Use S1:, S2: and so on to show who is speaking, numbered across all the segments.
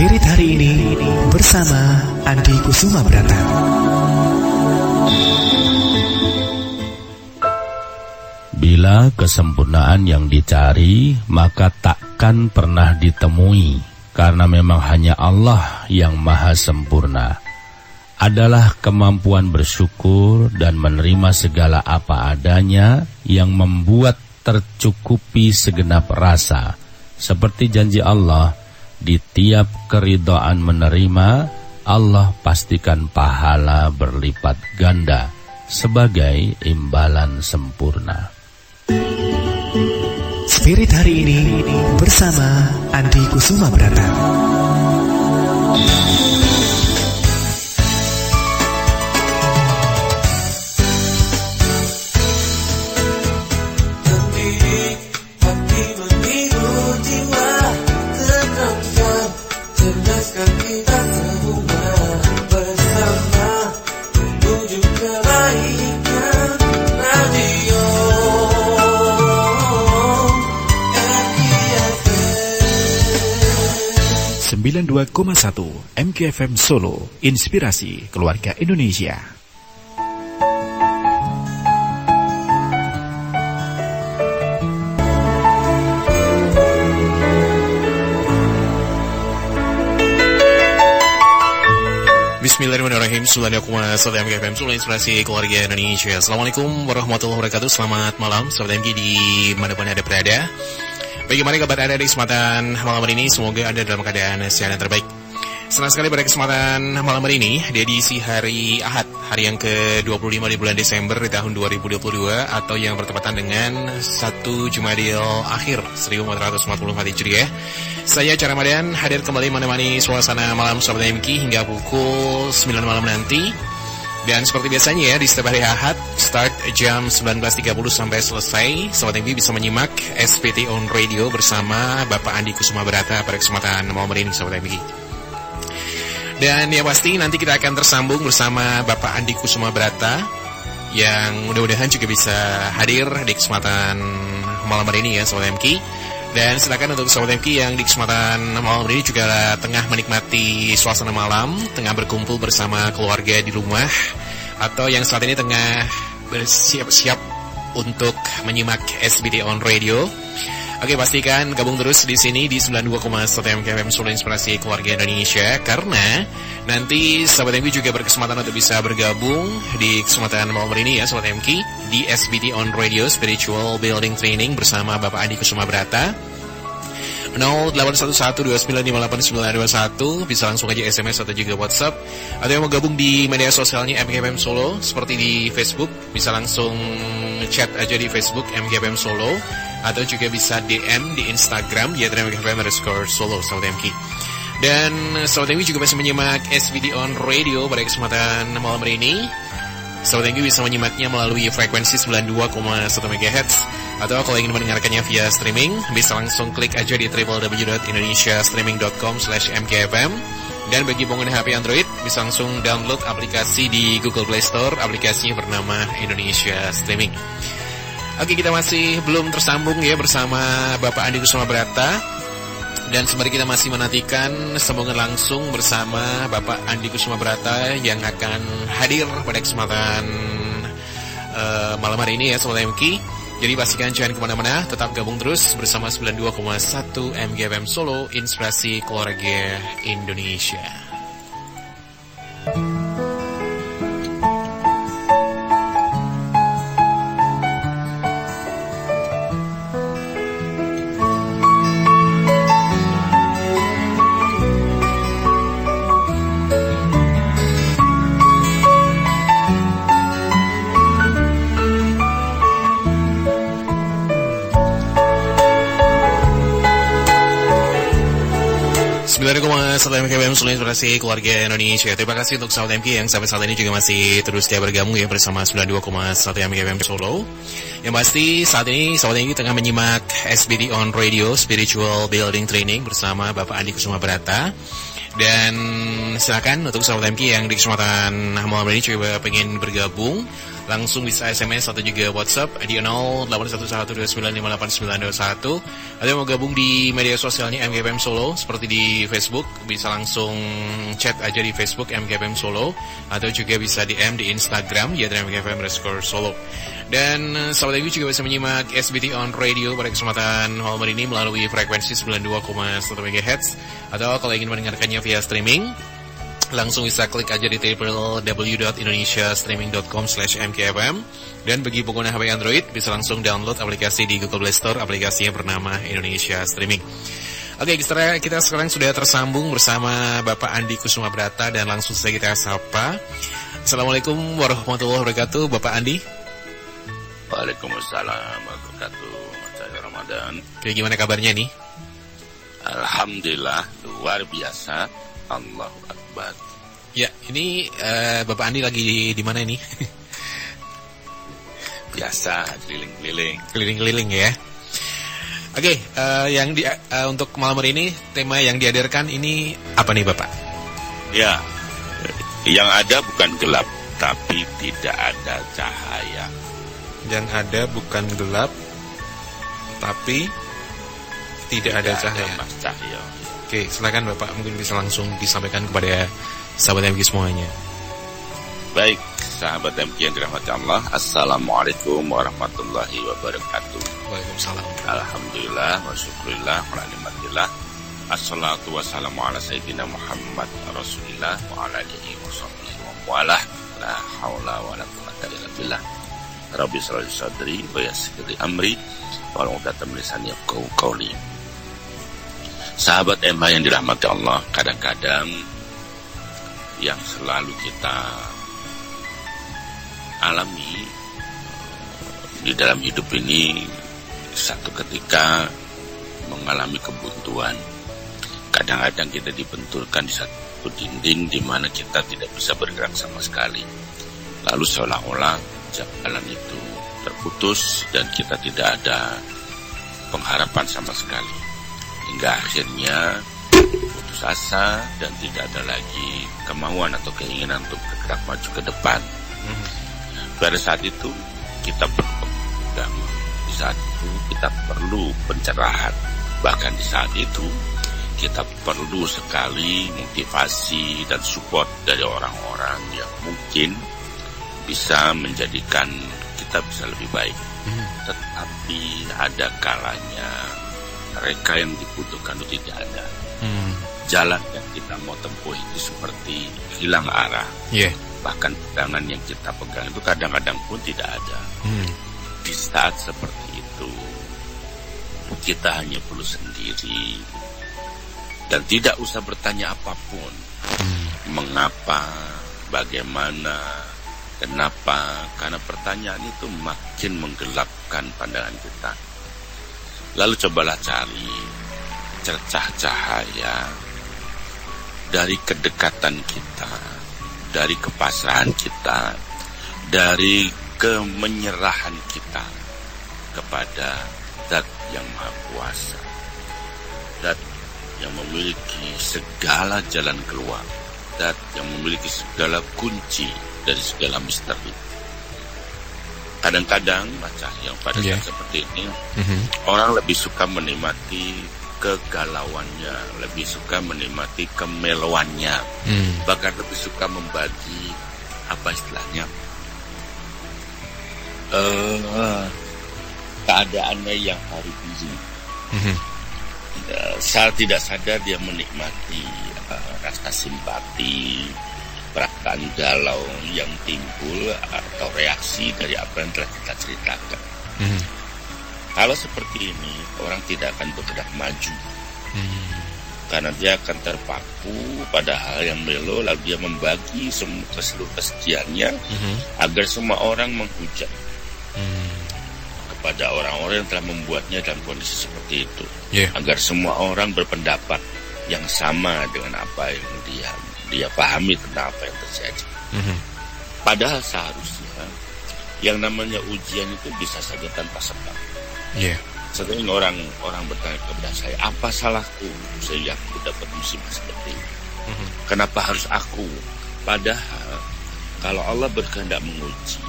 S1: Spirit hari ini bersama Andi Kusuma Brata.
S2: Bila kesempurnaan yang dicari, maka takkan pernah ditemui, karena memang hanya Allah yang maha sempurna. Adalah kemampuan bersyukur dan menerima segala apa adanya yang membuat tercukupi segenap rasa. Seperti janji Allah, di tiap keridhaan menerima, Allah pastikan pahala berlipat ganda sebagai imbalan sempurna.
S1: Spirit hari ini bersama Andi Kusuma Brata.
S3: Sembilan 92,1 MKFM Solo, inspirasi keluarga Indonesia.
S4: Bismillahirrahmanirrahim. 92,1 MKFM Solo, inspirasi keluarga Indonesia. Assalamualaikum warahmatullahi wabarakatuh. Selamat malam sahabat MK di mana-mana Anda berada. Bagaimana kabar Anda di kesempatan malam hari ini? Semoga Anda dalam keadaan sehat dan terbaik. Senang sekali pada kesempatan malam hari ini di edisi hari Ahad, hari yang ke-25 di bulan Desember di tahun 2022, atau yang bertepatan dengan 1 Jumadil Akhir 1444 Hijriah. Saya Cara Ramadan hadir kembali menemani suasana malam sahabat MK hingga pukul 9 malam nanti. Dan seperti biasanya ya, di setiap hari Ahad, start jam 19.30 sampai selesai, Sobat MK bisa menyimak SPT on Radio bersama Bapak Andi Kusuma Brata pada kesempatan malam hari ini, Sobat MK. Dan yang pasti nanti kita akan tersambung bersama Bapak Andi Kusuma Brata, yang mudah-mudahan juga bisa hadir di kesempatan malam hari ini ya, Sobat MK. Dan silakan untuk Sobat MK yang di kesempatan malam ini juga tengah menikmati suasana malam, tengah berkumpul bersama keluarga di rumah, atau yang saat ini tengah bersiap-siap untuk menyimak SBT on Radio. Oke, pastikan gabung terus di sini di 92,1 MKFM Solo, inspirasi keluarga Indonesia, karena nanti Sobat MK juga berkesempatan untuk bisa bergabung di kesempatan malam ini ya, Sobat MK, di SBT on Radio Spiritual Building Training bersama Bapak Andi Kusuma Brata. 081229589921, bisa langsung aja SMS atau juga WhatsApp, atau yang mau gabung di media sosialnya MKFM Solo seperti di Facebook, bisa langsung chat aja di Facebook MKFM Solo, atau juga bisa DM di Instagram di @MKFM_Solo, Sobat MK. Dan Sobat MK juga masih menyimak SBT on Radio pada kesempatan malam hari ini. Sobat MK bisa menyimaknya melalui frekuensi 92,1 MHz, atau kalau ingin mendengarkannya via streaming, bisa langsung klik aja di www.indonesiastreaming.com/mkfm. Dan bagi pengguna HP Android, bisa langsung download aplikasi di Google Play Store, aplikasinya bernama Indonesia Streaming. Oke, kita masih belum tersambung ya bersama Bapak Andi Kusuma Brata. Dan sembari kita masih menantikan sambungan langsung bersama Bapak Andi Kusuma Brata yang akan hadir pada kesempatan malam hari ini ya, Sobat MK. Jadi pastikan jangan kemana-mana, tetap gabung terus bersama 92,1 MKFM Solo, inspirasi keluarga Indonesia. Salam MKFM Solo, inspirasi keluarga Indonesia. Terima kasih untuk sahabat MK yang sampai saat ini juga masih terus setia bergabung ya bersama 92,1 MKFM Solo. Yang pasti saat ini sahabat MK tengah menyimak SBT on Radio Spiritual Building Training bersama Bapak Andi Kusuma Brata. Dan silakan untuk sahabat MK yang di kesempatan malam ini coba pengen bergabung, langsung bisa SMS atau juga WhatsApp di 0811295891, atau mau gabung di media sosialnya MKFM Solo seperti di Facebook, bisa langsung chat aja di Facebook MKFM Solo, atau juga bisa DM di Instagram ya MKFM_Solo. Dan sahabat MK juga bisa menyimak SBT on Radio pada kesempatan malam ini melalui frekuensi 92,1 MHz, atau kalau ingin mendengarkannya via streaming, langsung bisa klik aja di www.indonesiastreaming.com/mkfm. Dan bagi pengguna HP Android bisa langsung download aplikasi di Google Play Store, aplikasinya bernama Indonesia Streaming. Oke, kita sekarang sudah tersambung bersama Bapak Andi Kusuma Brata, dan langsung saja kita sapa. Assalamualaikum warahmatullahi wabarakatuh, Bapak Andi.
S5: Waalaikumsalam warahmatullahi wabarakatuh. Ramadan.
S4: Oke, gimana kabarnya nih?
S5: Alhamdulillah, luar biasa. Allahu Akbar.
S4: Ya, ini Bapak Andi lagi di mana ini?
S5: Biasa, keliling-keliling.
S4: Keliling-keliling ya. Oke, yang untuk malam hari ini tema yang dihadirkan ini apa nih Bapak?
S5: Ya, yang ada bukan gelap, tapi tidak ada cahaya.
S4: Yang ada bukan gelap, tapi tidak ada cahaya.
S5: Cahaya.
S4: Oke, silakan Bapak, mungkin bisa langsung disampaikan kepada sahabat MK semuanya.
S5: Baik, sahabat MK yang dirahmati Allah, Assalamualaikum warahmatullahi wabarakatuh.
S4: Waalaikumsalam.
S5: Alhamdulillah, wa syukurillah, wa ni'matillah. Assalatu wassalamu ala sayyidina Muhammad Rasulillah wa ala alihi wa sahbihi wa walah. La haula wa la quwwata illa billah. Rabbi shrah li sadri wa yassir li amri wa hlul 'uqdatam min lisani yafqahu qawli. Sahabat MH yang dirahmati Allah, kadang-kadang yang selalu kita alami di dalam hidup ini, satu ketika mengalami kebuntuan. Kadang-kadang kita dibenturkan di satu dinding di mana kita tidak bisa bergerak sama sekali. Lalu seolah-olah jalan itu terputus dan kita tidak ada pengharapan sama sekali. Hingga akhirnya putus asa dan tidak ada lagi kemauan atau keinginan untuk bergerak maju ke depan. Pada saat itu kita perlu agama. Di saat itu kita perlu pencerahan. Bahkan di saat itu kita perlu sekali motivasi dan support dari orang-orang yang mungkin bisa menjadikan kita bisa lebih baik. Tetapi ada kalanya mereka yang dibutuhkan itu tidak ada. Jalan yang kita mau tempuh itu seperti hilang arah. Bahkan pegangan yang kita pegang itu kadang-kadang pun tidak ada. Di saat seperti itu kita hanya perlu sendiri dan tidak usah bertanya apapun. Mengapa, bagaimana, kenapa? Karena pertanyaan itu makin menggelapkan pandangan kita. Lalu cobalah cari cercah cahaya dari kedekatan kita, dari kepasrahan kita, dari kemenyerahan kita kepada Zat yang Maha Kuasa, Zat yang memiliki segala jalan keluar, Zat yang memiliki segala kunci dari segala misteri. Kadang-kadang yang pada saat seperti ini orang lebih suka menikmati kegalauannya, lebih suka menikmati kemelowannya, bahkan lebih suka membagi apa istilahnya keadaannya yang hari ini. Saat tidak sadar dia menikmati rasa simpati, perasaan galau yang timbul atau reaksi dari apa yang telah kita ceritakan. Kalau seperti ini, orang tidak akan bergerak maju. Karena dia akan terpaku pada hal yang melo, lalu dia membagi seluruh kesedihannya agar semua orang menghujat kepada orang-orang yang telah membuatnya dalam kondisi seperti itu. Agar semua orang berpendapat yang sama dengan apa yang dia pahami tentang apa yang terjadi. Padahal seharusnya yang namanya ujian itu bisa saja tanpa sebab. Sering orang bertanya kepada saya, apa salahku sehingga aku dapat musibah seperti ini? Kenapa harus aku? Padahal kalau Allah berkehendak menguji,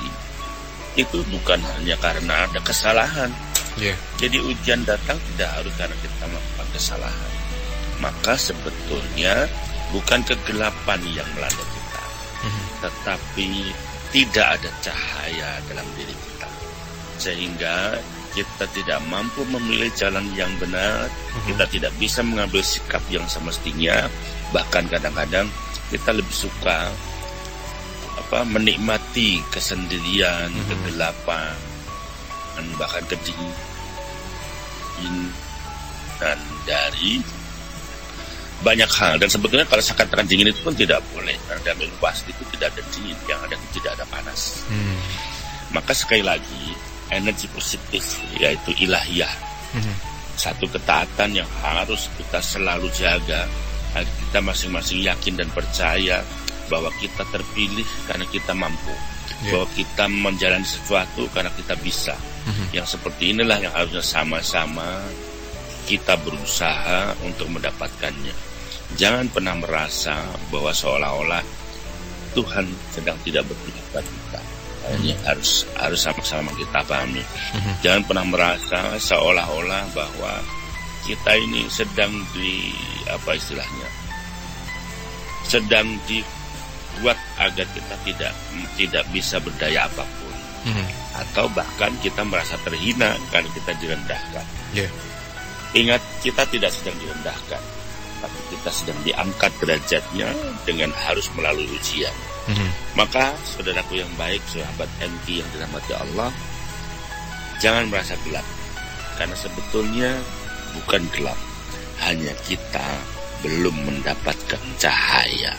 S5: itu bukan hanya karena ada kesalahan. Jadi ujian datang tidak harus karena kita melakukan kesalahan. Maka sebetulnya bukan kegelapan yang melanda kita, tetapi tidak ada cahaya dalam diri kita, sehingga kita tidak mampu memilih jalan yang benar. Kita tidak bisa mengambil sikap yang semestinya. Bahkan kadang-kadang kita lebih suka menikmati kesendirian, kegelapan, dan bahkan kedinginan dari banyak hal. Dan sebetulnya kalau saya katakan dingin itu pun tidak boleh, karena dalam ilmu pasti itu tidak ada dingin, yang ada tidak ada panas. Maka sekali lagi energi positif yaitu ilahiyah, satu ketaatan yang harus kita selalu jaga, agar kita masing-masing yakin dan percaya bahwa kita terpilih karena kita mampu, bahwa kita menjalani sesuatu karena kita bisa. Yang seperti inilah yang harusnya sama-sama kita berusaha untuk mendapatkannya. Jangan pernah merasa bahwa seolah-olah Tuhan sedang tidak berpihak pada kita. Ini harus sama-sama kita pahami. Jangan pernah merasa seolah-olah bahwa kita ini sedang sedang dibuat agar kita tidak bisa berdaya apapun, atau bahkan kita merasa terhina karena kita direndahkan. Ingat, kita tidak sedang direndahkan, tapi kita sedang diangkat derajatnya dengan harus melalui ujian. Maka saudaraku yang baik, sahabat MK yang dirahmati Allah, jangan merasa gelap, karena sebetulnya bukan gelap, hanya kita belum mendapatkan cahaya.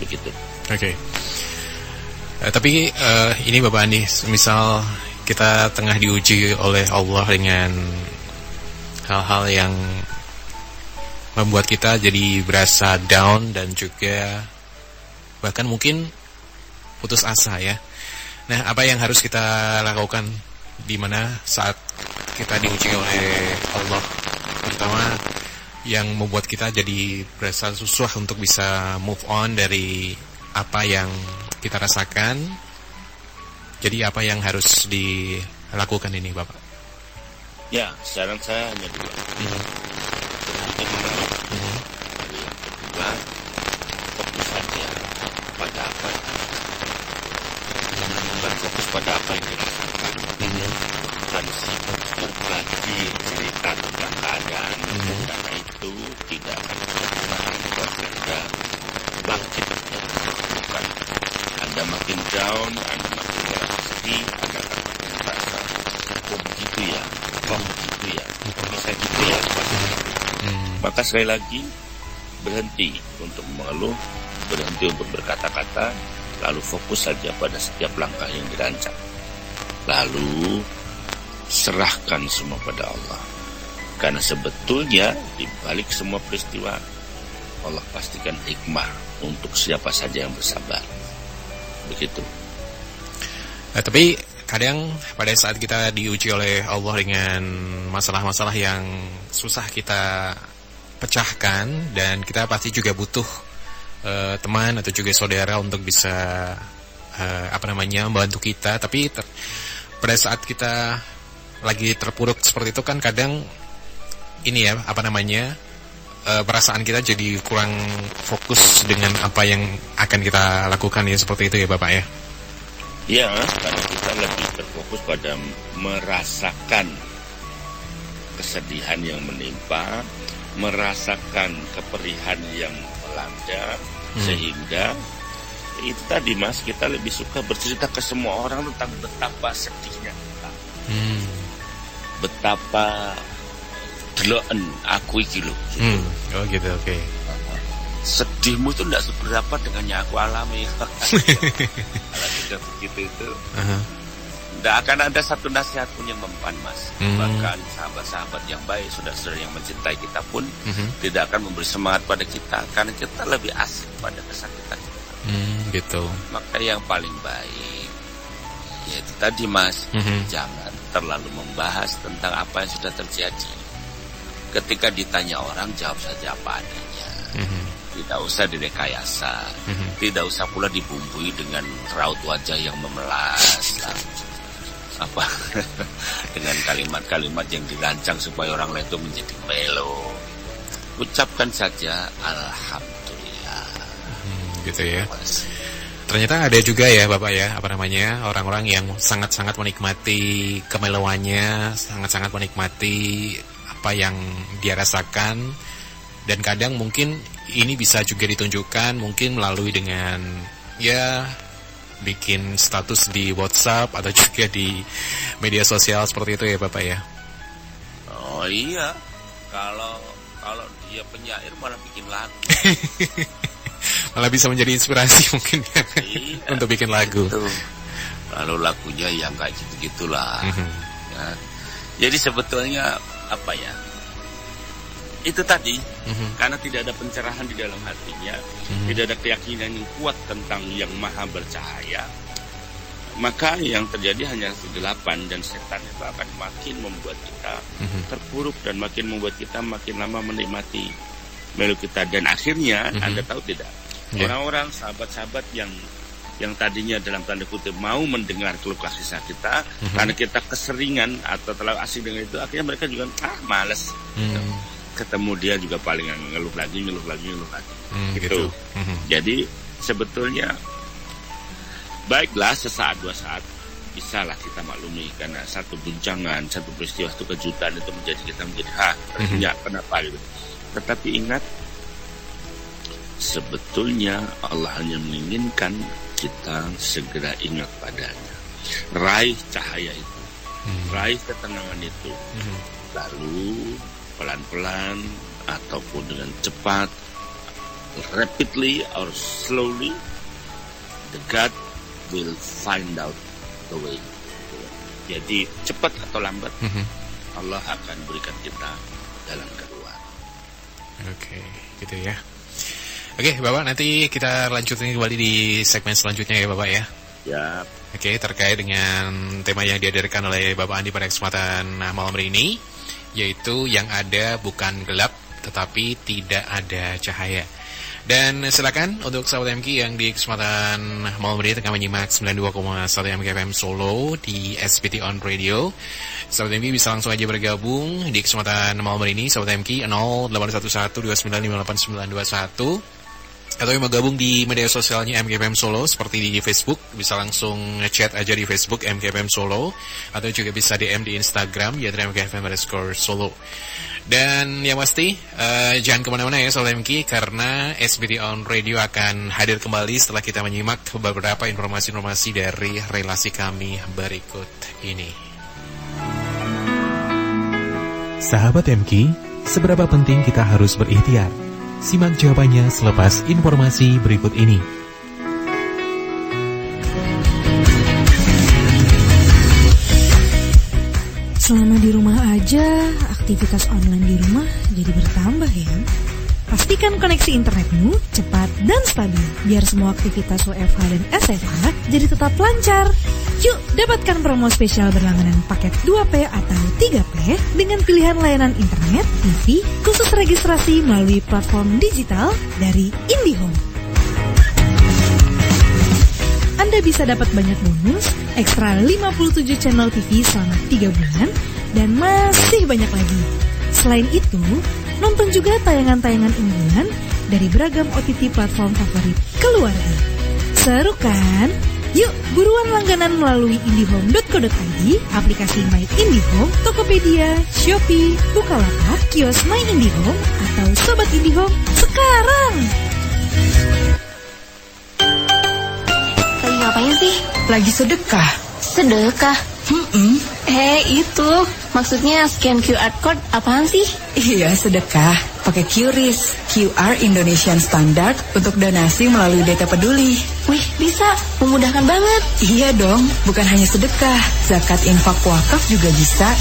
S5: Begitu.
S4: Oke. Tapi ini Bapak Andi, misal kita tengah diuji oleh Allah dengan hal-hal yang membuat kita jadi berasa down dan juga bahkan mungkin putus asa ya. Nah, apa yang harus kita lakukan di mana saat kita diuji oleh Allah, terutama yang membuat kita jadi berasa susah untuk bisa move on dari apa yang kita rasakan? Jadi apa yang harus dilakukan ini, Bapak?
S5: Ya, saran saya hanya dua. Yang kedua, fokus saja pada apa. Bukan fokus pada apa yang dirasakan. Bukan sibuk berbagi cerita tentang keadaan. Karena itu tidak akan pernah membuat Anda bangkit. Bukan. Anda makin down, Anda makin merasa sedih, Anda akan makin merasa kok begitu ya. Bisa gitu ya. Maka sekali lagi, berhenti untuk mengeluh, berhenti untuk berkata-kata, lalu fokus saja pada setiap langkah yang dirancang. Lalu serahkan semua pada Allah. Karena sebetulnya di balik semua peristiwa, Allah pastikan hikmah untuk siapa saja yang bersabar. Begitu.
S4: Tapi kadang pada saat kita diuji oleh Allah dengan masalah-masalah yang susah kita pecahkan, dan kita pasti juga butuh teman atau juga saudara untuk bisa membantu kita. Tapi pada saat kita lagi terpuruk seperti itu kan kadang ini ya perasaan kita jadi kurang fokus dengan apa yang akan kita lakukan ya, seperti itu ya Bapak ya.
S5: Ya, karena kita lebih terfokus pada merasakan kesedihan yang menimpa, merasakan keperihan yang melanda, sehingga itu tadi Mas, kita lebih suka bercerita ke semua orang tentang betapa sedihnya kita, betapa deloken aku iki lho.
S4: Oh gitu, oke.
S5: Sedihmu itu tidak seberapa dengan yang aku alami. Kalau sudah begitu itu, tidak akan ada satu nasihat pun yang mempan Mas. Bahkan sahabat-sahabat yang baik, saudara-saudara yang mencintai kita pun tidak akan memberi semangat pada kita, karena kita lebih asik pada kesakitan kita.
S4: Gitu.
S5: Maka yang paling baik yaitu tadi Mas, jangan terlalu membahas tentang apa yang sudah terjadi. Ketika ditanya orang, jawab saja apa adanya. Tidak usah direkayasa, tidak usah pula dibumbui dengan raut wajah yang memelas, dengan kalimat-kalimat yang dirancang supaya orang lain itu menjadi melo. Ucapkan saja alhamdulillah.
S4: Gitu ya. Ternyata ada juga ya Bapak ya, orang-orang yang sangat-sangat menikmati kemelowannya, sangat-sangat menikmati apa yang dia rasakan, dan kadang mungkin ini bisa juga ditunjukkan mungkin melalui dengan ya bikin status di WhatsApp atau juga di media sosial seperti itu ya Bapak ya.
S5: Oh iya, kalau dia penyair malah bikin lagu.
S4: Malah bisa menjadi inspirasi mungkin ya, untuk bikin lagu.
S5: Itu. Lalu lagunya yang kayak gitu-gitulah. Ya. Jadi sebetulnya apa ya? Itu tadi, karena tidak ada pencerahan di dalam hatinya, tidak ada keyakinan yang kuat tentang yang maha bercahaya, maka yang terjadi hanya kegelapan, dan setan itu akan makin membuat kita terpuruk dan makin membuat kita makin lama menikmati melu kita. Dan akhirnya Anda tahu tidak, orang-orang sahabat-sahabat yang tadinya dalam tanda kutip mau mendengar keluh kesah kita, karena kita keseringan atau terlalu asik dengan itu, akhirnya mereka juga malas. Ketemu dia juga paling ngeluh lagi gitu. Jadi sebetulnya baiklah sesaat dua saat bisalah kita maklumi, karena satu guncangan, satu peristiwa, satu kejutan itu kita menjadi kenapa gitu. Tetapi ingat, sebetulnya Allah hanya menginginkan kita segera ingat padanya, raih cahaya itu, raih ketenangan itu, lalu pelan-pelan ataupun dengan cepat, rapidly or slowly, the God will find out the way. Jadi cepat atau lambat, Allah akan berikan kita jalan keluar.
S4: Oke, gitu ya. Oke, Bapak, nanti kita lanjutin kembali di segmen selanjutnya ya Bapak ya.
S5: Ya.
S4: Oke, terkait dengan tema yang dihadirkan oleh Bapak Andi pada kesempatan malam hari ini, yaitu yang ada bukan gelap tetapi tidak ada cahaya. Dan silakan untuk sahabat MK yang di kesempatan malam hari tengah menyimak 92,1 MK FM Solo di SPT On Radio. Sahabat MK bisa langsung aja bergabung di kesempatan malam hari ini. Sahabat MK 0811295891, atau yang mau gabung di media sosialnya MKFM Solo seperti di Facebook, bisa langsung ngechat aja di Facebook MKFM Solo, atau juga bisa DM di Instagram yaitu MKFM_Solo. Dan yang pasti jangan kemana-mana ya Sobat MK, karena SBT On Radio akan hadir kembali setelah kita menyimak beberapa informasi-informasi dari relasi kami berikut ini.
S3: Sahabat MK, seberapa penting kita harus berikhtiar? Simak jawabannya selepas informasi berikut ini.
S6: Selama di rumah aja, aktivitas online di rumah jadi bertambah ya. Pastikan koneksi internetmu cepat dan stabil, biar semua aktivitas WFH dan SFH jadi tetap lancar. Yuk, dapatkan promo spesial berlangganan paket 2P atau 3P dengan pilihan layanan internet, TV, khusus registrasi melalui platform digital dari IndiHome. Anda bisa dapat banyak bonus, ekstra 57 channel TV selama 3 bulan, dan masih banyak lagi. Selain itu, nonton juga tayangan-tayangan unggulan dari beragam OTT platform favorit keluarga. Seru kan? Yuk, buruan langganan melalui indihome.co.id, aplikasi My IndiHome, Tokopedia, Shopee, Bukalapak, kios My IndiHome, atau Sobat IndiHome sekarang!
S7: Lagi ngapain sih?
S8: Lagi sedekah.
S7: Sedekah? Itu maksudnya scan QR code apaan sih?
S8: Iya, sedekah pakai QRIS, QR Indonesian Standard, untuk donasi melalui DT Peduli.
S7: Wih, bisa, memudahkan banget.
S8: Iya dong, bukan hanya sedekah, zakat, infak, wakaf juga bisa.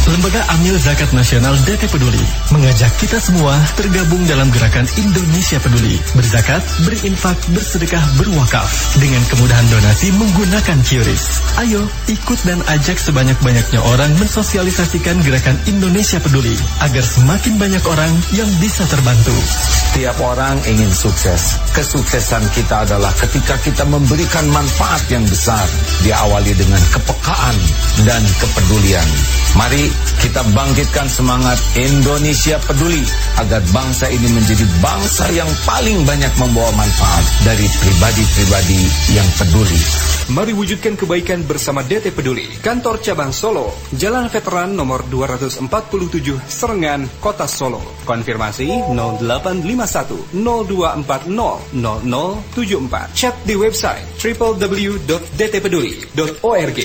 S9: Lembaga Amil Zakat Nasional DT Peduli mengajak kita semua tergabung dalam gerakan Indonesia Peduli. Berzakat, berinfak, bersedekah, berwakaf dengan kemudahan donasi menggunakan QRIS. Ayo, ikut dan ajak sebanyak-banyaknya orang mensosialisasikan mensosialisasikan gerakan Indonesia Peduli agar semakin banyak orang yang bisa terbantu.
S10: Tiap orang ingin sukses. Kesuksesan kita adalah ketika kita memberikan manfaat yang besar, diawali dengan kepekaan dan kepedulian. Mari kita bangkitkan semangat Indonesia Peduli agar bangsa ini menjadi bangsa yang paling banyak membawa manfaat dari pribadi-pribadi yang peduli.
S11: Mari wujudkan kebaikan bersama DT Peduli. Kantor Cabang Solo, Jalan Veteran nomor 247, Serengan, Kota Solo. Konfirmasi 0851 0240 0074. Chat di website www.dtpeduli.org.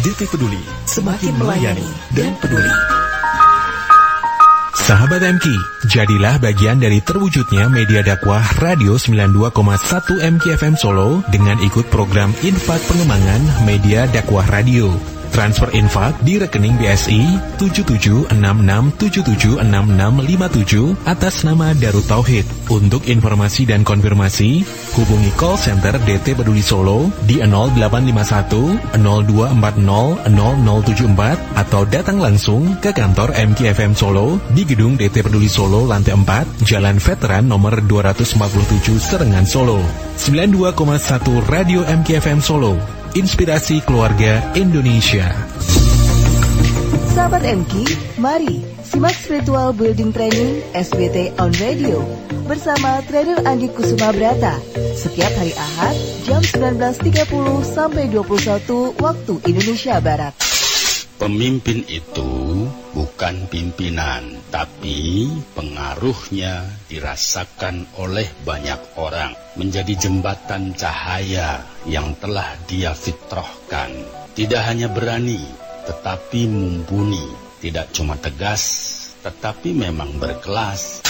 S3: DT Peduli, semakin melayani dan peduli. Sahabat MK, jadilah bagian dari terwujudnya media dakwah Radio 92,1 MKFM Solo dengan ikut program Infak Pengembangan Media Dakwah Radio. Transfer infak di rekening BSI 7766776657 atas nama Darut Tauhid. Untuk informasi dan konfirmasi, hubungi call center DT Peduli Solo di 0851 0240 0074 atau datang langsung ke kantor MKFM Solo di gedung DT Peduli Solo lantai 4, Jalan Veteran nomor 247 Serengan Solo. 92,1 Radio MKFM Solo. Inspirasi keluarga Indonesia.
S12: Sahabat MK, mari simak Spiritual Building Training SBT on Radio bersama Trainer Andi Kusuma Brata setiap hari Ahad jam 19.30 sampai 21 waktu Indonesia Barat.
S5: Pemimpin itu bukan pimpinan, tapi pengaruhnya dirasakan oleh banyak orang, menjadi jembatan cahaya yang telah dia fitrahkan. Tidak hanya berani, tetapi mumpuni. Tidak cuma tegas, tetapi memang berkelas.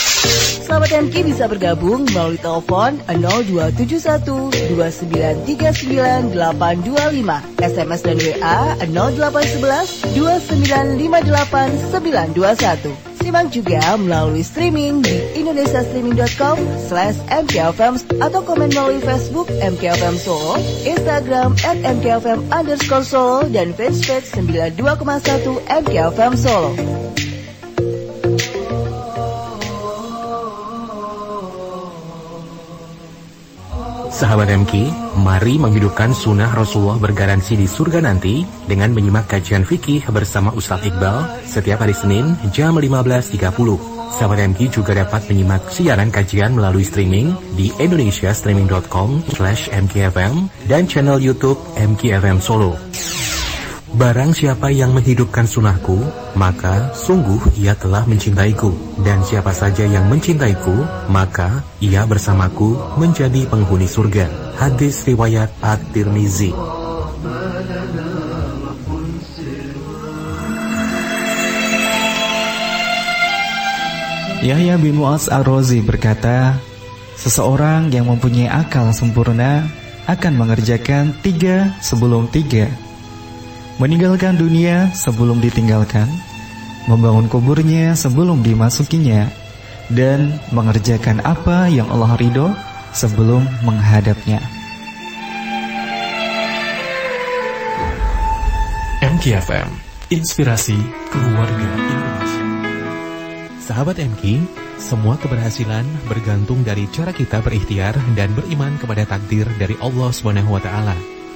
S12: Sahabat MK bisa bergabung melalui telepon 0271 2939 825, SMS dan WA 0811 2958 921. Simak juga melalui streaming di indonesiastreaming.com/mkfm atau komen melalui Facebook MKFM Solo, Instagram @mkfm_Solo dan fanpage 92,1 MKFM Solo.
S3: Sahabat MK, mari menghidupkan sunnah Rasulullah bergaransi di surga nanti dengan menyimak kajian fikih bersama Ustadz Iqbal setiap hari Senin jam 15.30. Sahabat MK juga dapat menyimak siaran kajian melalui streaming di indonesiastreaming.com/mkfm dan channel YouTube MKFM Solo. Barang siapa yang menghidupkan sunnahku, maka sungguh ia telah mencintaiku. Dan siapa saja yang mencintaiku, maka ia bersamaku menjadi penghuni surga. Hadis riwayat At-Tirmizi.
S1: Yahya bin Mu'adz Ar-Razi berkata, seseorang yang mempunyai akal sempurna akan mengerjakan 3 sebelum 3. Meninggalkan dunia sebelum ditinggalkan, membangun kuburnya sebelum dimasukinya, dan mengerjakan apa yang Allah ridho sebelum menghadapnya.
S3: MKFM, inspirasi keluarga Indonesia. Sahabat MK, semua keberhasilan bergantung dari cara kita berikhtiar dan beriman kepada takdir dari Allah SWT.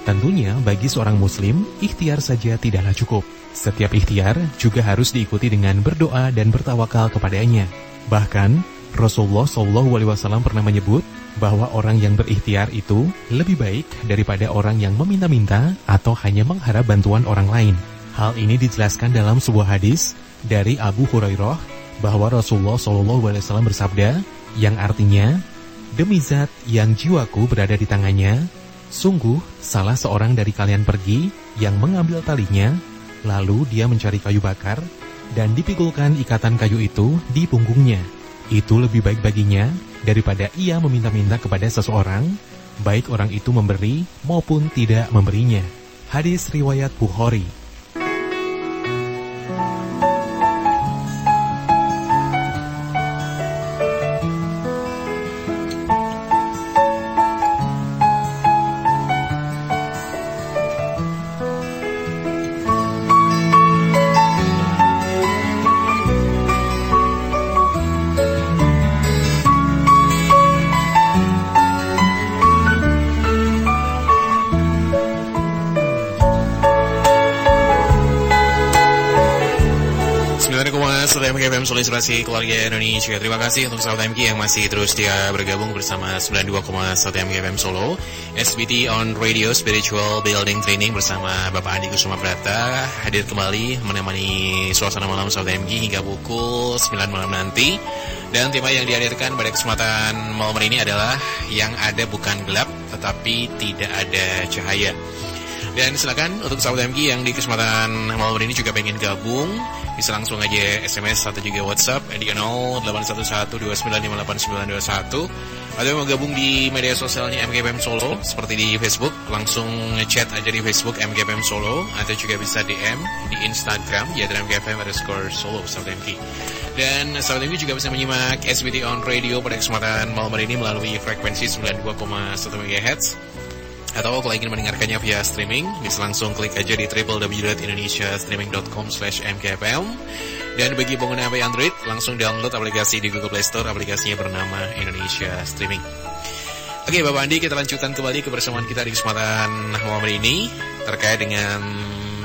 S3: Tentunya bagi seorang muslim, ikhtiar saja tidaklah cukup. Setiap ikhtiar juga harus diikuti dengan berdoa dan bertawakal kepadanya. Bahkan, Rasulullah SAW pernah menyebut bahwa orang yang berikhtiar itu lebih baik daripada orang yang meminta-minta atau hanya mengharap bantuan orang lain. Hal ini dijelaskan dalam sebuah hadis dari Abu Hurairah bahwa Rasulullah SAW bersabda, yang artinya, demi zat yang jiwaku berada di tangannya, sungguh salah seorang dari kalian pergi yang mengambil talinya, lalu dia mencari kayu bakar dan dipikulkan ikatan kayu itu di punggungnya. Itu lebih baik baginya daripada ia meminta-minta kepada seseorang, baik orang itu memberi maupun tidak memberinya. Hadis riwayat Bukhari.
S4: FM Solo Inspirasi Keluarga Indonesia. Terima kasih untuk sahabat MK yang masih terus dia bergabung bersama 92,1 MK FM Solo, SBT on Radio Spiritual Building Training bersama Bapak Andi Kusuma Brata hadir kembali menemani suasana malam sahabat MK hingga pukul 9 malam nanti. Dan tema yang dihadirkan pada kesempatan malam ini adalah yang ada bukan gelap tetapi tidak ada cahaya. Dan silakan untuk sahabat MG yang di kesempatan malam ini juga pengen gabung, bisa langsung aja SMS atau juga WhatsApp di 0811295891 atau mau gabung di media sosialnya MGPM Solo seperti di Facebook, langsung chat aja di Facebook MGPM Solo atau juga bisa DM di Instagram ya MGPM_Solo sahabat MG. Dan sahabat MG juga bisa menyimak SBT on Radio pada kesempatan malam ini melalui frekuensi 92,1 MHz. Atau kalau ingin mendengarkannya via streaming, bisa langsung klik aja di www.indonesiastreaming.com/mkfm. Dan bagi pengguna HP Android, langsung download aplikasi di Google Play Store, aplikasinya bernama Indonesia Streaming. Oke, Bapak Andi, kita lanjutkan kembali kebersamaan kita di kesempatan malam ini terkait dengan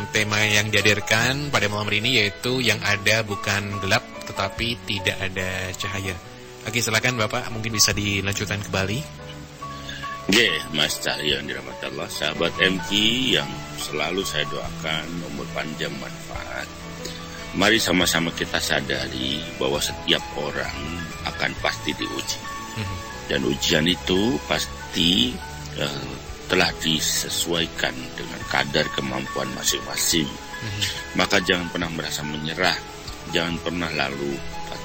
S4: tema yang dihadirkan pada malam ini, yaitu yang ada bukan gelap tetapi tidak ada cahaya. Oke, silakan Bapak, mungkin bisa dilanjutkan kembali.
S5: Oke, Mas Cahyo yang dirahmati Allah, sahabat MK yang selalu saya doakan umur panjang manfaat. Mari sama-sama kita sadari bahwa setiap orang akan pasti diuji. Dan ujian itu pasti telah disesuaikan dengan kadar kemampuan masing-masing. Maka jangan pernah merasa menyerah, jangan pernah lalu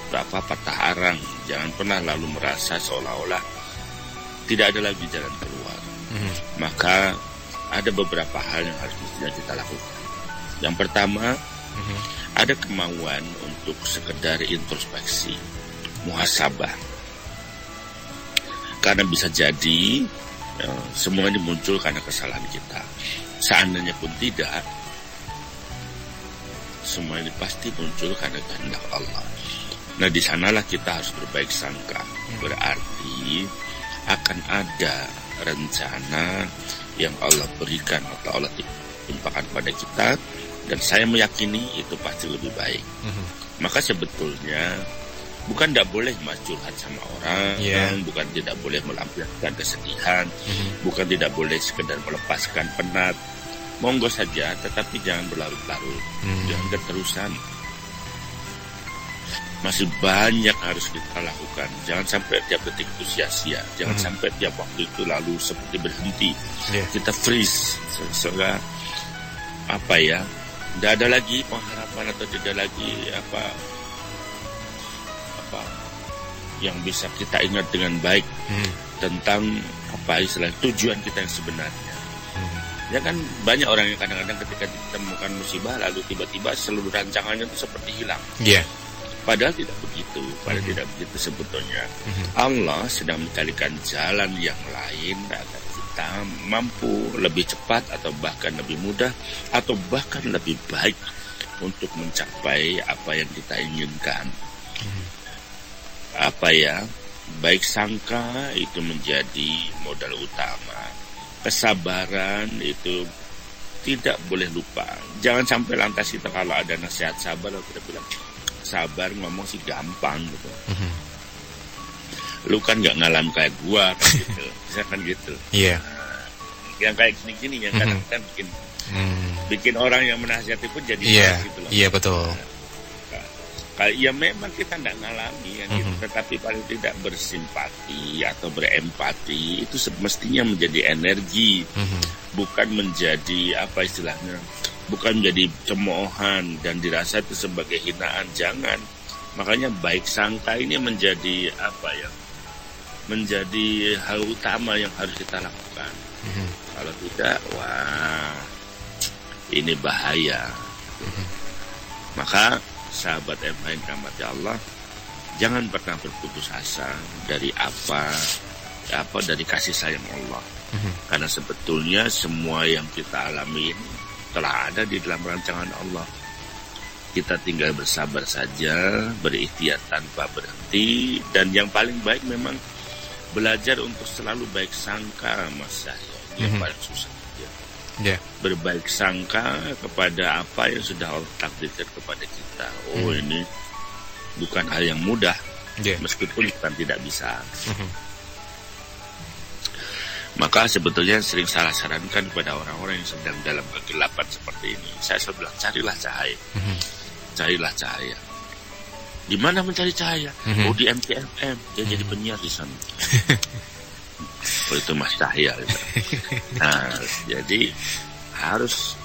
S5: patah arang, jangan pernah lalu merasa seolah-olah tidak ada lagi jalan keluar. Maka ada beberapa hal yang harus kita lakukan. Yang pertama, ada kemauan untuk sekedar introspeksi, muhasabah. Karena bisa jadi semuanya muncul karena kesalahan kita. Seandainya pun tidak, semua ini pasti muncul karena kehendak Allah. Nah, di sanalah kita harus berbaik sangka. Berarti akan ada rencana yang Allah berikan atau Allah timpakan pada kita, dan saya meyakini itu pasti lebih baik. Maka sebetulnya bukan tidak boleh Mas curhat sama orang, bukan tidak boleh melampiaskan kesedihan, bukan tidak boleh sekedar melepaskan penat, monggo saja, tetapi jangan berlarut-larut, jangan keterusan. Masih banyak harus kita lakukan. Jangan sampai tiap detik itu sia-sia. Jangan sampai tiap waktu itu lalu seperti berhenti. Kita freeze. Sehingga tidak ada lagi pengharapan atau tidak lagi yang bisa kita ingat dengan baik tentang istilah tujuan kita yang sebenarnya. Ya kan banyak orang yang kadang-kadang ketika ditemukan musibah lalu tiba-tiba seluruh rancangannya itu seperti hilang. Padahal tidak begitu, tidak begitu sebetulnya. Allah sedang mencarikan jalan yang lain agar kita mampu lebih cepat atau bahkan lebih mudah atau bahkan lebih baik untuk mencapai apa yang kita inginkan. Baik sangka itu menjadi modal utama. Kesabaran itu tidak boleh lupa. Jangan sampai lantas kita kalau ada nasihat sabar lalu kita bilang sabar, ngomong sih gampang gitu. Lu kan gak ngalamin kayak gua kan gitu. Bisa kan gitu. Yang kayak gini-gini yang kadang-kadang bikin orang yang menasihati pun jadi gitu loh.
S4: Betul.
S5: Ya memang kita gak ngalami gitu, tetapi paling tidak bersimpati atau berempati itu semestinya menjadi energi, bukan menjadi bukan menjadi cemoohan dan dirasa itu sebagai hinaan. Jangan. Makanya baik sangka ini menjadi menjadi hal utama yang harus kita lakukan. Kalau tidak, ini bahaya. Maka sahabat MH yang dirahmati Allah, jangan pernah berputus asa dari dari kasih sayang Allah. Karena sebetulnya semua yang kita alami ini telah ada di dalam rancangan Allah. Kita tinggal bersabar saja, berikhtiar tanpa berhenti, dan yang paling baik memang belajar untuk selalu baik sangka, Mas Cahyo. Yang paling susah. Berbaik sangka kepada apa yang sudah Allah takdirkan kepada kita. Ini bukan hal yang mudah, meskipun bukan tidak bisa. Maka sebetulnya sering salah sarankan kepada orang-orang yang sedang dalam kegelapan seperti ini. Saya selalu bilang, carilah cahaya. Carilah cahaya. Di mana mencari cahaya? Oh, di MTFM. Dia jadi penyiar di sana. Oh, itu Mas Cahaya. Nah, jadi harus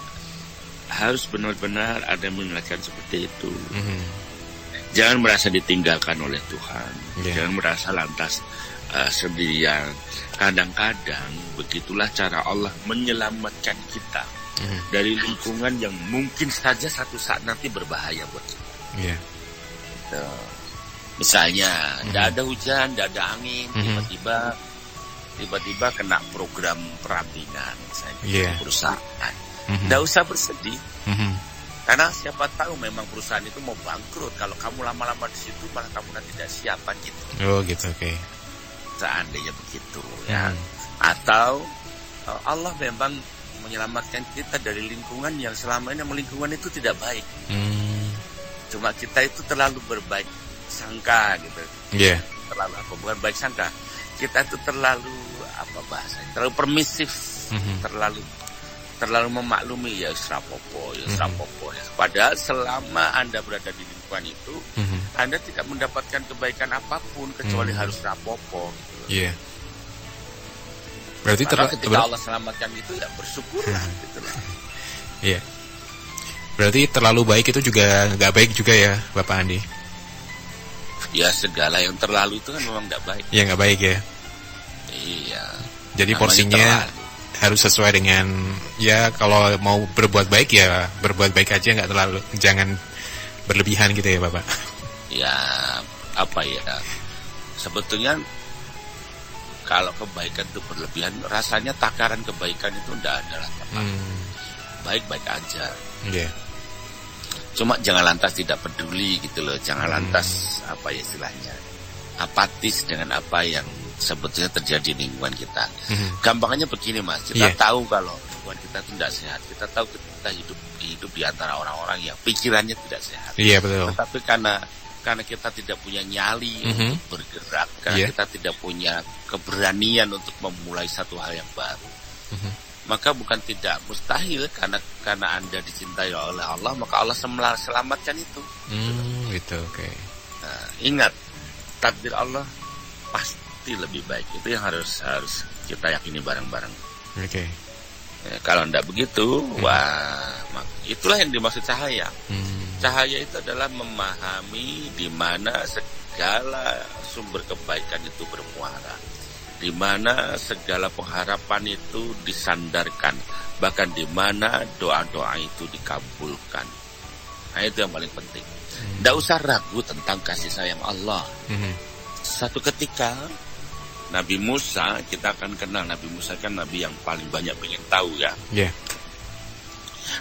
S5: benar-benar ada mengingatkan seperti itu. Jangan merasa ditinggalkan oleh Tuhan. Jangan merasa lantas sendirian. Kadang-kadang begitulah cara Allah menyelamatkan kita dari lingkungan yang mungkin saja satu saat nanti berbahaya buat kita. Misalnya, tidak ada hujan, tidak ada angin, tiba-tiba kena program perampingan, misalnya perusahaan. Tidak usah bersedih, karena siapa tahu memang perusahaan itu mau bangkrut. Kalau kamu lama-lama di situ, malah kamu nanti tidak siapan gitu.
S3: Oh gitu, oke.
S5: Seandainya begitu, ya. Atau Allah memang menyelamatkan kita dari lingkungan yang selama ini lingkungan itu tidak baik. Cuma kita itu terlalu berbaik sangka gitu. Terlalu apa? Bukan baik sangka. Kita itu terlalu apa bahasanya? Terlalu permisif, terlalu memaklumi ya rapopo. Padahal selama Anda berada di lingkungan itu, Anda tidak mendapatkan kebaikan apapun kecuali harus rapopo. Gitu. Berarti ketika Allah selamatkan itu ya bersyukurlah gitu lah.
S3: Berarti terlalu baik itu juga nggak baik juga ya, Bapak Andi?
S5: Ya segala yang terlalu itu kan memang nggak baik.
S3: Ya nggak baik ya.
S5: Iya.
S3: Jadi porsinya harus sesuai dengan, ya kalau mau berbuat baik ya berbuat baik aja, nggak terlalu, jangan berlebihan gitu ya Bapak.
S5: Ya apa ya, sebetulnya kalau kebaikan itu berlebihan, rasanya takaran kebaikan itu tidak ada lah. Baik-baik aja. Cuma jangan lantas tidak peduli gitu loh, jangan lantas apa ya istilahnya, apatis dengan apa yang sebetulnya terjadi di lingkungan kita. Gampangnya begini Mas, kita tahu kalau lingkungan kita itu tidak sehat, kita tahu kita hidup di antara orang-orang yang pikirannya tidak sehat.
S3: Betul.
S5: Tetapi karena kita tidak punya nyali untuk bergerak, karena kita tidak punya keberanian untuk memulai satu hal yang baru, maka bukan tidak mustahil karena Anda dicintai oleh Allah, maka Allah selamatkan itu.
S3: Gitu, oke.
S5: Nah, ingat, takdir Allah pasti lebih baik. Itu yang harus kita yakini bareng-bareng.
S3: Oke.
S5: Ya, kalau tidak begitu, itulah yang dimaksud cahaya. Cahaya itu adalah memahami di mana segala sumber kebaikan itu bermuara, di mana segala pengharapan itu disandarkan, bahkan di mana doa-doa itu dikabulkan. Nah, itu yang paling penting. Tidak usah ragu tentang kasih sayang Allah. Satu ketika Nabi Musa, kita akan kenal Nabi Musa kan Nabi yang paling banyak ingin tahu ya.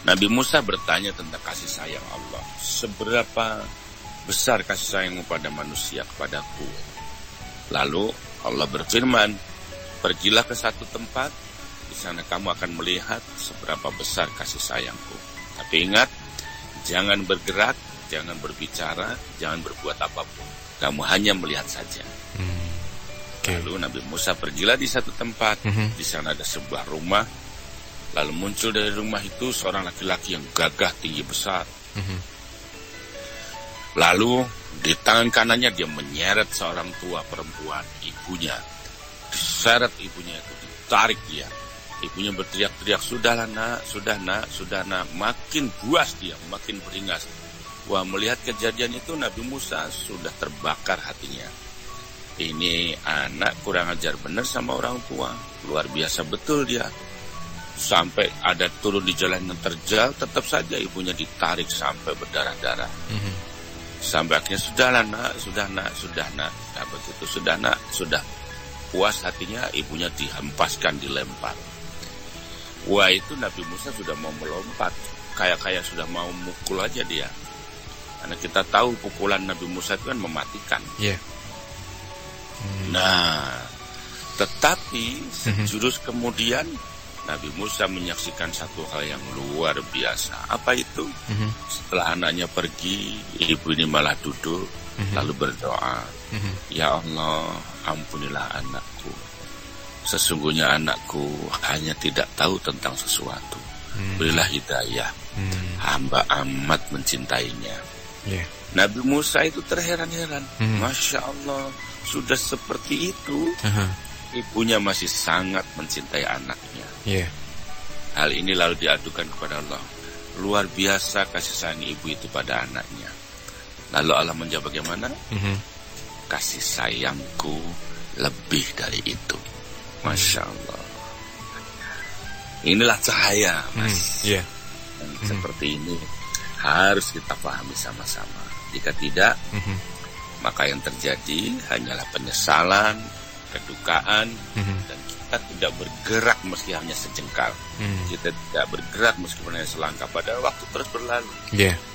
S5: Nabi Musa bertanya tentang kasih sayang Allah. Seberapa besar kasih sayangmu pada manusia kepadaku? Lalu Allah berfirman, pergilah ke satu tempat, di sana kamu akan melihat seberapa besar kasih sayangku. Tapi ingat, jangan bergerak, jangan berbicara, jangan berbuat apapun. Kamu hanya melihat saja. Lalu Nabi Musa pergilah di satu tempat, di sana ada sebuah rumah. Lalu muncul dari rumah itu seorang laki-laki yang gagah tinggi besar. Lalu di tangan kanannya dia menyeret seorang tua perempuan, ibunya. Diseret ibunya itu, ditarik dia. Ibunya berteriak-teriak, sudahlah nak, sudah nak. Makin buas dia, makin beringas. Wah, melihat kejadian itu Nabi Musa sudah terbakar hatinya. Ini anak kurang ajar benar sama orang tua. Luar biasa betul dia. Sampai ada turun di jalan yang terjal, tetap saja ibunya ditarik sampai berdarah-darah. Sampai akhirnya sudah nak. Nah, begitu sudah nak, sudah puas hatinya, ibunya dihempaskan, dilempar. Wah, itu Nabi Musa sudah mau melompat, kayak sudah mau mukul aja dia. Karena kita tahu pukulan Nabi Musa itu kan mematikan. Nah, tetapi sejurus kemudian Nabi Musa menyaksikan satu hal yang luar biasa. Apa itu? Setelah anaknya pergi, ibu ini malah duduk lalu berdoa, ya Allah, ampunilah anakku. Sesungguhnya anakku hanya tidak tahu tentang sesuatu. Berilah hidayah. Hamba amat mencintainya. Nabi Musa itu terheran-heran. Masya Allah, sudah seperti itu, ibunya masih sangat mencintai anaknya. Hal ini lalu diadukan kepada Allah. Luar biasa kasih sayang ibu itu pada anaknya. Lalu Allah menjawab bagaimana? Kasih sayangku lebih dari itu. Masya Allah. Inilah cahaya, Mas. Seperti ini harus kita pahami sama-sama. Jika tidak, maka yang terjadi hanyalah penyesalan, kedukaan, dan kita tidak bergerak meski hanya sejengkal. Kita tidak bergerak meskipun hanya selangkah, pada waktu terus berlalu.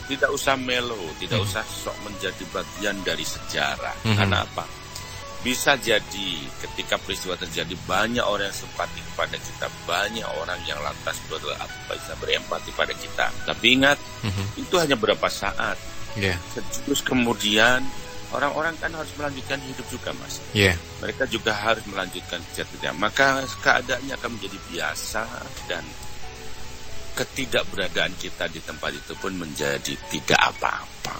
S5: Tidak usah melo, tidak usah sok menjadi bagian dari sejarah. Karena apa? Bisa jadi ketika peristiwa terjadi, banyak orang yang simpati kepada kita, banyak orang yang lantas bisa berempati pada kita. Tapi ingat, itu hanya beberapa saat. Terus kemudian orang-orang kan harus melanjutkan hidup juga, Mas. Mereka juga harus melanjutkan kerja. Maka keadaannya akan menjadi biasa, dan ketidakberadaan kita di tempat itu pun menjadi tidak apa-apa.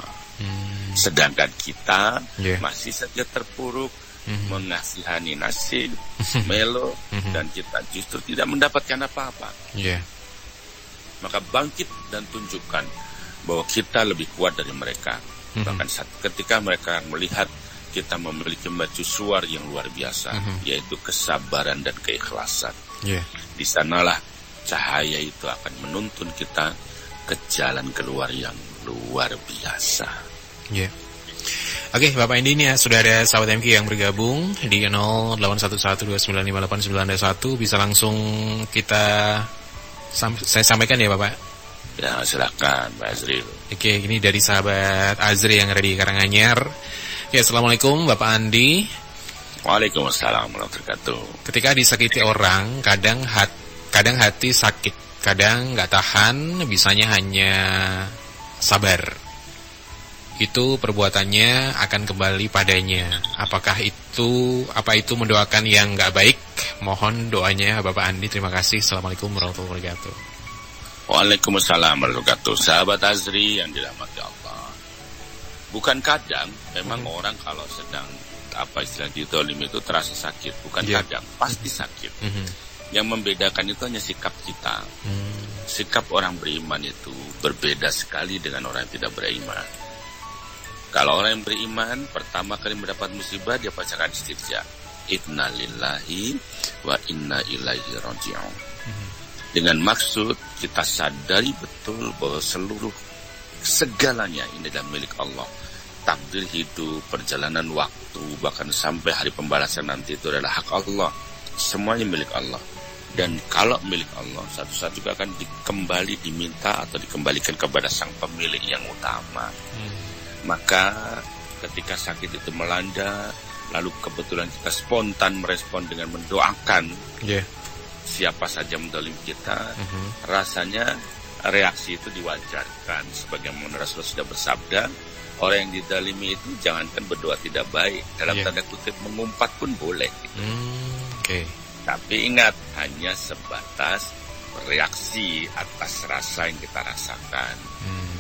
S5: Sedangkan kita masih saja terpuruk, mengasihani nasib, melo, dan kita justru tidak mendapatkan apa-apa. Maka bangkit dan tunjukkan bahwa kita lebih kuat dari mereka. Bahkan ketika mereka melihat kita memiliki mercusuar yang luar biasa, yaitu kesabaran dan keikhlasan. Di sanalah cahaya itu akan menuntun kita ke jalan keluar yang luar biasa.
S4: Oke, Bapak Indi, ini ya, sudah ada sahabat MK yang bergabung di 0811295891. Bisa langsung saya sampaikan ya, Bapak?
S5: Ya, silakan, Pak Azril.
S4: Oke, ini dari sahabat Azri yang ada di Karanganyar. Ya, Assalamualaikum, Bapak Andi.
S5: Waalaikumsalam warahmatullahi wabarakatuh.
S4: Ketika disakiti orang, kadang hati sakit, kadang nggak tahan, bisanya hanya sabar. Itu perbuatannya akan kembali padanya. Apa itu mendoakan yang nggak baik? Mohon doanya Bapak Andi. Terima kasih. Assalamualaikum warahmatullahi wabarakatuh.
S5: Waalaikumsalam warahmatullahi wabarakatuh. Sahabat Azri yang dirahmati Allah. Bukan kadang, memang orang kalau sedang istilah ditolimi itu terasa sakit. Bukan kadang, pasti sakit. Yang membedakan itu hanya sikap kita. Sikap orang beriman itu berbeda sekali dengan orang yang tidak beriman. Kalau orang yang beriman, pertama kali mendapat musibah, dia bacakan istirja. Inna lillahi wa inna ilaihi raji'un. Dengan maksud kita sadari betul bahwa segalanya ini adalah milik Allah. Takdir hidup, perjalanan waktu, bahkan sampai hari pembalasan nanti itu adalah hak Allah. Semuanya milik Allah. Dan kalau milik Allah, satu saat juga akan diminta atau dikembalikan kepada sang pemilik yang utama. Maka ketika sakit itu melanda, lalu kebetulan kita spontan merespon dengan mendoakan siapa saja mendolim kita, rasanya reaksi itu diwajarkan. Sebagaimana Rasulullah sudah bersabda, orang yang didalimi itu jangankan berdoa tidak baik, dalam tanda kutip mengumpat pun boleh. Tapi ingat, hanya sebatas reaksi atas rasa yang kita rasakan.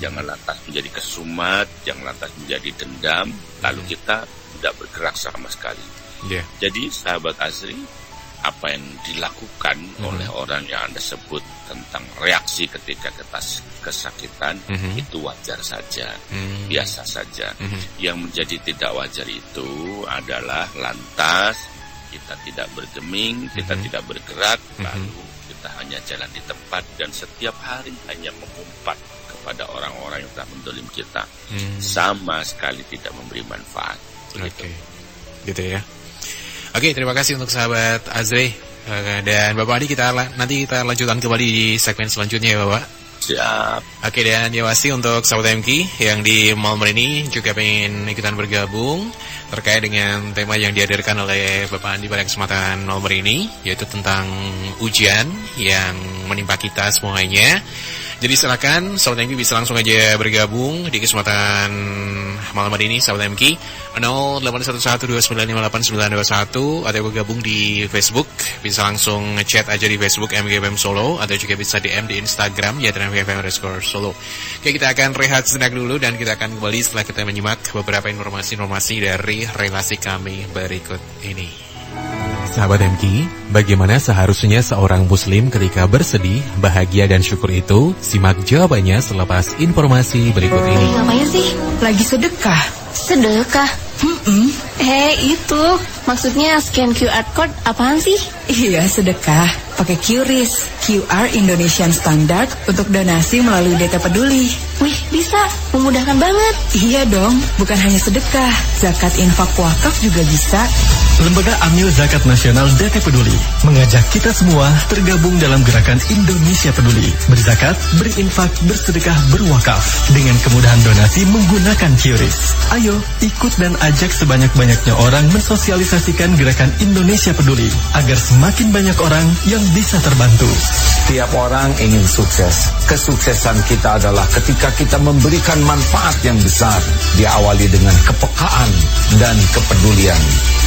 S5: Jangan lantas menjadi kesumat, jangan lantas menjadi dendam, lalu kita tidak bergerak sama sekali. Jadi sahabat Azri, apa yang dilakukan oleh orang yang Anda sebut tentang reaksi ketika kita kesakitan, itu wajar saja, biasa saja. Yang menjadi tidak wajar itu adalah lantas kita tidak bergeming, kita tidak bergerak, lalu kita hanya jalan di tempat dan setiap hari hanya mengumpat kepada orang-orang yang telah mendolim kita, sama sekali tidak memberi manfaat.
S4: Gitu ya. Oke, terima kasih untuk sahabat Azri. Dan Bapak Adi, nanti kita lanjutkan kembali di segmen selanjutnya ya Bapak.
S5: Siap.
S4: Oke, dan ya pasti untuk sahabat MK yang di malam ini juga pengen ikutan bergabung terkait dengan tema yang dihadirkan oleh Bapak Andi pada kesempatan malam ini, yaitu tentang ujian yang menimpa kita semuanya. Jadi silakan Sahabat MK bisa langsung aja bergabung di kesempatan malam hari ini Sahabat MK 081129589921 atau bergabung di Facebook, bisa langsung ngechat aja di Facebook MKFM Solo atau juga bisa DM di Instagram yaitu MKFM_Solo. Oke, kita akan rehat sejenak dulu dan kita akan kembali setelah kita menyimak beberapa informasi-informasi dari relasi kami berikut ini.
S3: Sahabat MK, bagaimana seharusnya seorang muslim ketika bersedih, bahagia dan syukur itu? Simak jawabannya selepas informasi berikut ini.
S7: Ngapain sih?
S8: Lagi sedekah.
S7: Sedekah? Itu maksudnya scan QR code apaan sih?
S8: Iya, sedekah. Pakai QRIS, QR Indonesian Standard untuk donasi melalui DT Peduli.
S7: Wih, bisa. Memudahkan banget.
S8: Iya dong, bukan hanya sedekah. Zakat, infak, wakaf juga bisa.
S9: Lembaga Amil Zakat Nasional DT Peduli mengajak kita semua tergabung dalam gerakan Indonesia Peduli. Berzakat, berinfak, bersedekah, berwakaf dengan kemudahan donasi menggunakan QRIS. Ayo, ikut dan ajak sebanyak-banyaknya orang mensosialisasikan gerakan Indonesia Peduli agar semakin banyak orang yang bisa terbantu.
S10: Setiap orang ingin sukses. Kesuksesan kita adalah ketika kita memberikan manfaat yang besar, diawali dengan kepekaan dan kepedulian.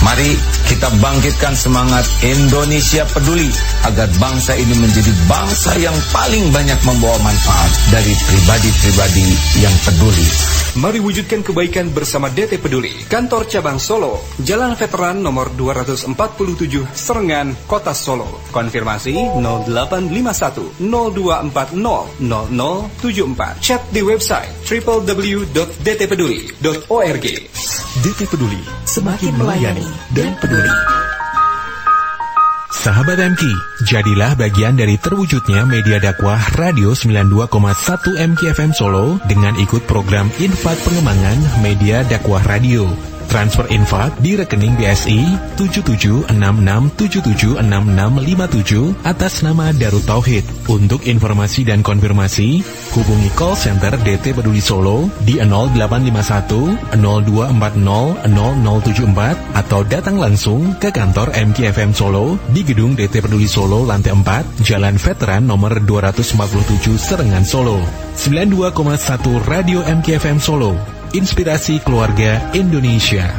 S10: Mari kita bangkitkan semangat Indonesia Peduli agar bangsa ini menjadi bangsa yang paling banyak membawa manfaat dari pribadi-pribadi yang peduli.
S11: Mari wujudkan kebaikan bersama DT Peduli. Kantor Cabang Solo, Jalan Veteran nomor 247, Serengan, Kota Solo. Konfirmasi 0851 0240 0074. Chat di website www.dtpeduli.org.
S9: DT Peduli, semakin melayani dan peduli.
S3: Sahabat MK, jadilah bagian dari terwujudnya media dakwah Radio 92,1 MKFM Solo dengan ikut program Infak Pengembangan Media Dakwah Radio. Transfer infak di rekening BSI 7766776657 atas nama Darut Tauhid. Untuk informasi dan konfirmasi, hubungi call center DT Peduli Solo di 0851 0240 0074 atau datang langsung ke kantor MKFM Solo di gedung DT Peduli Solo lantai 4, Jalan Veteran nomor 247 Serengan Solo. 92,1 Radio MKFM Solo. Inspirasi keluarga Indonesia.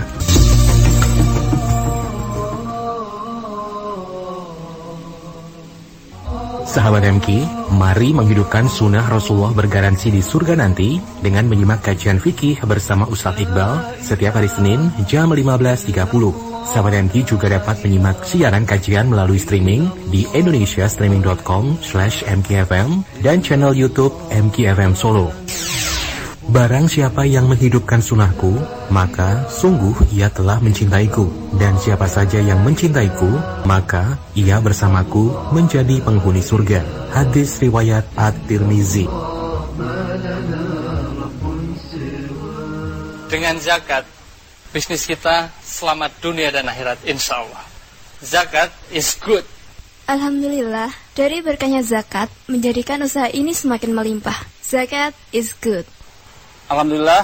S3: Sahabat MK, mari menghidupkan sunnah Rasulullah bergaransi di surga nanti dengan menyimak kajian fikih bersama Ustadz Iqbal setiap hari Senin jam 15.30. Sahabat MK juga dapat menyimak siaran kajian melalui streaming di indonesiastreaming.com/mkfm dan channel YouTube MKFM Solo. Barang siapa yang menghidupkan sunnahku, maka sungguh ia telah mencintaiku. Dan siapa saja yang mencintaiku, maka ia bersamaku menjadi penghuni surga. Hadis riwayat At-Tirmizi.
S13: Dengan zakat, bisnis kita selamat dunia dan akhirat insya Allah. Zakat is good.
S14: Alhamdulillah, dari berkahnya zakat menjadikan usaha ini semakin melimpah. Zakat is good.
S13: Alhamdulillah,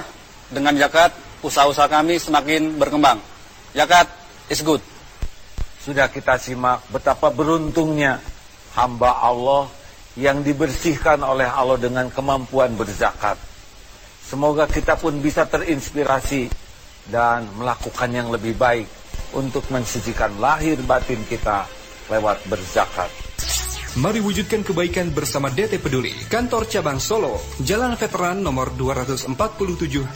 S13: dengan zakat, usaha-usaha kami semakin berkembang. Zakat is good.
S10: Sudah kita simak betapa beruntungnya hamba Allah yang dibersihkan oleh Allah dengan kemampuan berzakat. Semoga kita pun bisa terinspirasi dan melakukan yang lebih baik untuk mensucikan lahir batin kita lewat berzakat.
S11: Mari wujudkan kebaikan bersama DT Peduli. Kantor Cabang Solo, Jalan Veteran nomor 247,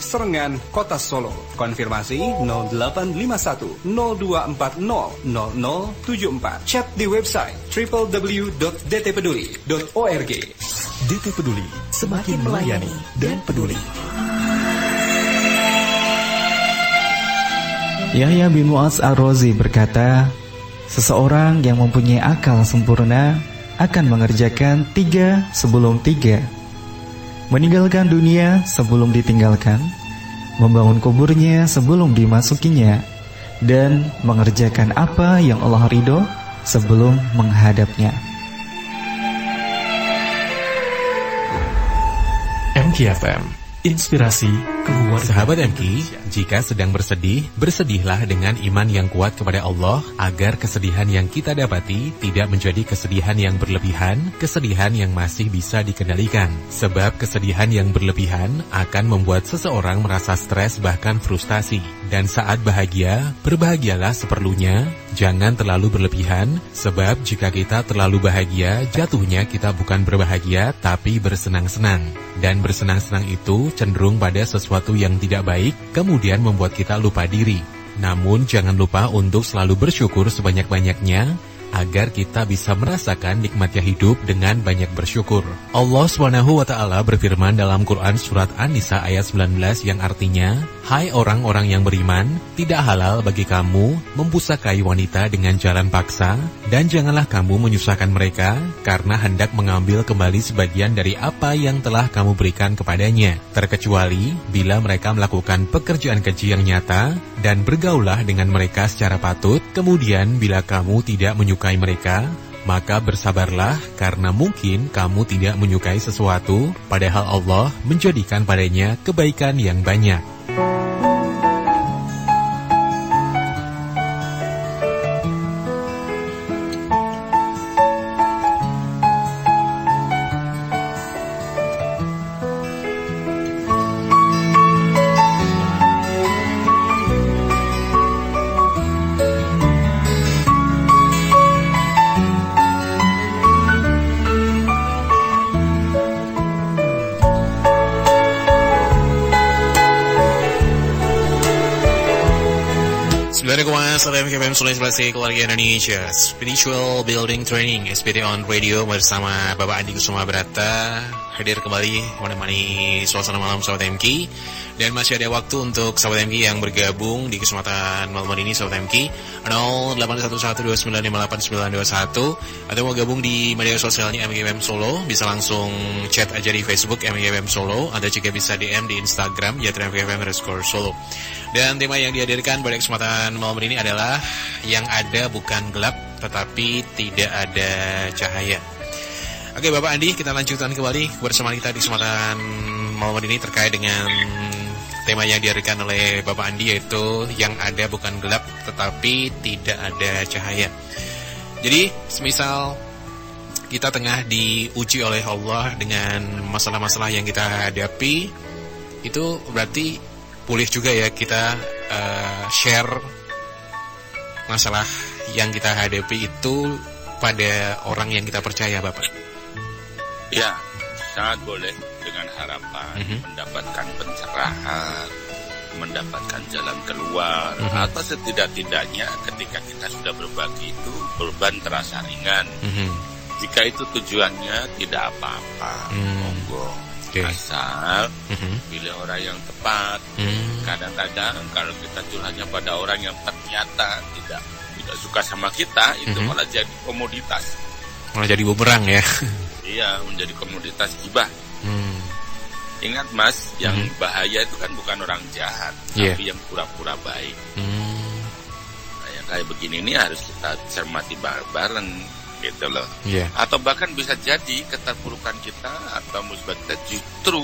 S11: Serengan, Kota Solo. Konfirmasi 0851 0240 0074. Chat di website www.dtpeduli.org.
S9: DT Peduli, semakin melayani dan peduli.
S1: Yahya bin Mu'adz Ar-Razi berkata, seseorang yang mempunyai akal sempurna akan mengerjakan 3 sebelum 3. Meninggalkan dunia sebelum ditinggalkan, membangun kuburnya sebelum dimasukinya, dan mengerjakan apa yang Allah ridho sebelum menghadapnya.
S3: MKFM, Inspirasi keluarga. Sahabat MK, jika sedang bersedih, bersedihlah dengan iman yang kuat kepada Allah agar kesedihan yang kita dapati tidak menjadi kesedihan yang berlebihan, kesedihan yang masih bisa dikendalikan. Sebab kesedihan yang berlebihan akan membuat seseorang merasa stres bahkan frustasi. Dan saat bahagia, berbahagialah seperlunya, jangan terlalu berlebihan, sebab jika kita terlalu bahagia, jatuhnya kita bukan berbahagia tapi bersenang-senang. Dan bersenang-senang itu cenderung pada sesuatu yang tidak baik, kemudian membuat kita lupa diri. Namun jangan lupa untuk selalu bersyukur sebanyak-banyaknya, agar kita bisa merasakan nikmatnya hidup dengan banyak bersyukur. Allah SWT berfirman dalam Quran Surat An-Nisa ayat 19 yang artinya, "Hai orang-orang yang beriman, tidak halal bagi kamu mempusakai wanita dengan jalan paksa, dan janganlah kamu menyusahkan mereka karena hendak mengambil kembali sebagian dari apa yang telah kamu berikan kepadanya, terkecuali bila mereka melakukan pekerjaan keji yang nyata, dan bergaulah dengan mereka secara patut. Kemudian bila kamu tidak menyukai mereka, maka bersabarlah karena mungkin kamu tidak menyukai sesuatu, padahal Allah menjadikan padanya kebaikan yang banyak."
S4: KPM Inspirasi Keluarga Indonesia, Spiritual Building Training SBT on Radio bersama Bapak Andi Kusuma Brata hadir kembali menemani suasana malam Sahabat MK. Dan masih ada waktu untuk Sahabat MK yang bergabung di kesempatan malam ini Sahabat MK 081129589921 atau mau gabung di media sosialnya MKFM Solo, bisa langsung chat aja di Facebook MKFM Solo, atau juga bisa DM di Instagram @MKFM_Solo. Dan tema yang dihadirkan pada kesempatan malam ini adalah yang ada bukan gelap tetapi tidak ada cahaya. Oke Bapak Andi, kita lanjutkan kembali bersama kita di kesempatan malam ini terkait dengan tema yang dihadirkan oleh Bapak Andi, yaitu yang ada bukan gelap tetapi tidak ada cahaya. Jadi semisal kita tengah diuji oleh Allah dengan masalah-masalah yang kita hadapi, itu berarti boleh juga ya kita share masalah yang kita hadapi itu pada orang yang kita percaya, Bapak.
S5: Ya, sangat boleh, dengan harapan mendapatkan pencerahan, mendapatkan jalan keluar, atau setidak-tidaknya ketika kita sudah berbagi itu beban terasa ringan. Jika itu tujuannya tidak apa-apa, monggo. Asal pilih orang yang tepat. Kadang-kadang kalau kita curhatnya pada orang yang ternyata tidak suka sama kita, itu malah jadi komoditas,
S4: malah jadi bumerang ya.
S5: Iya, menjadi komoditas gibah. Ingat Mas, yang bahaya itu kan bukan orang jahat, tapi yang pura-pura baik. Nah, yang kayak begini ini harus kita cermati bareng gitu loh. Atau bahkan bisa jadi keterpurukan kita atau musibah kita justru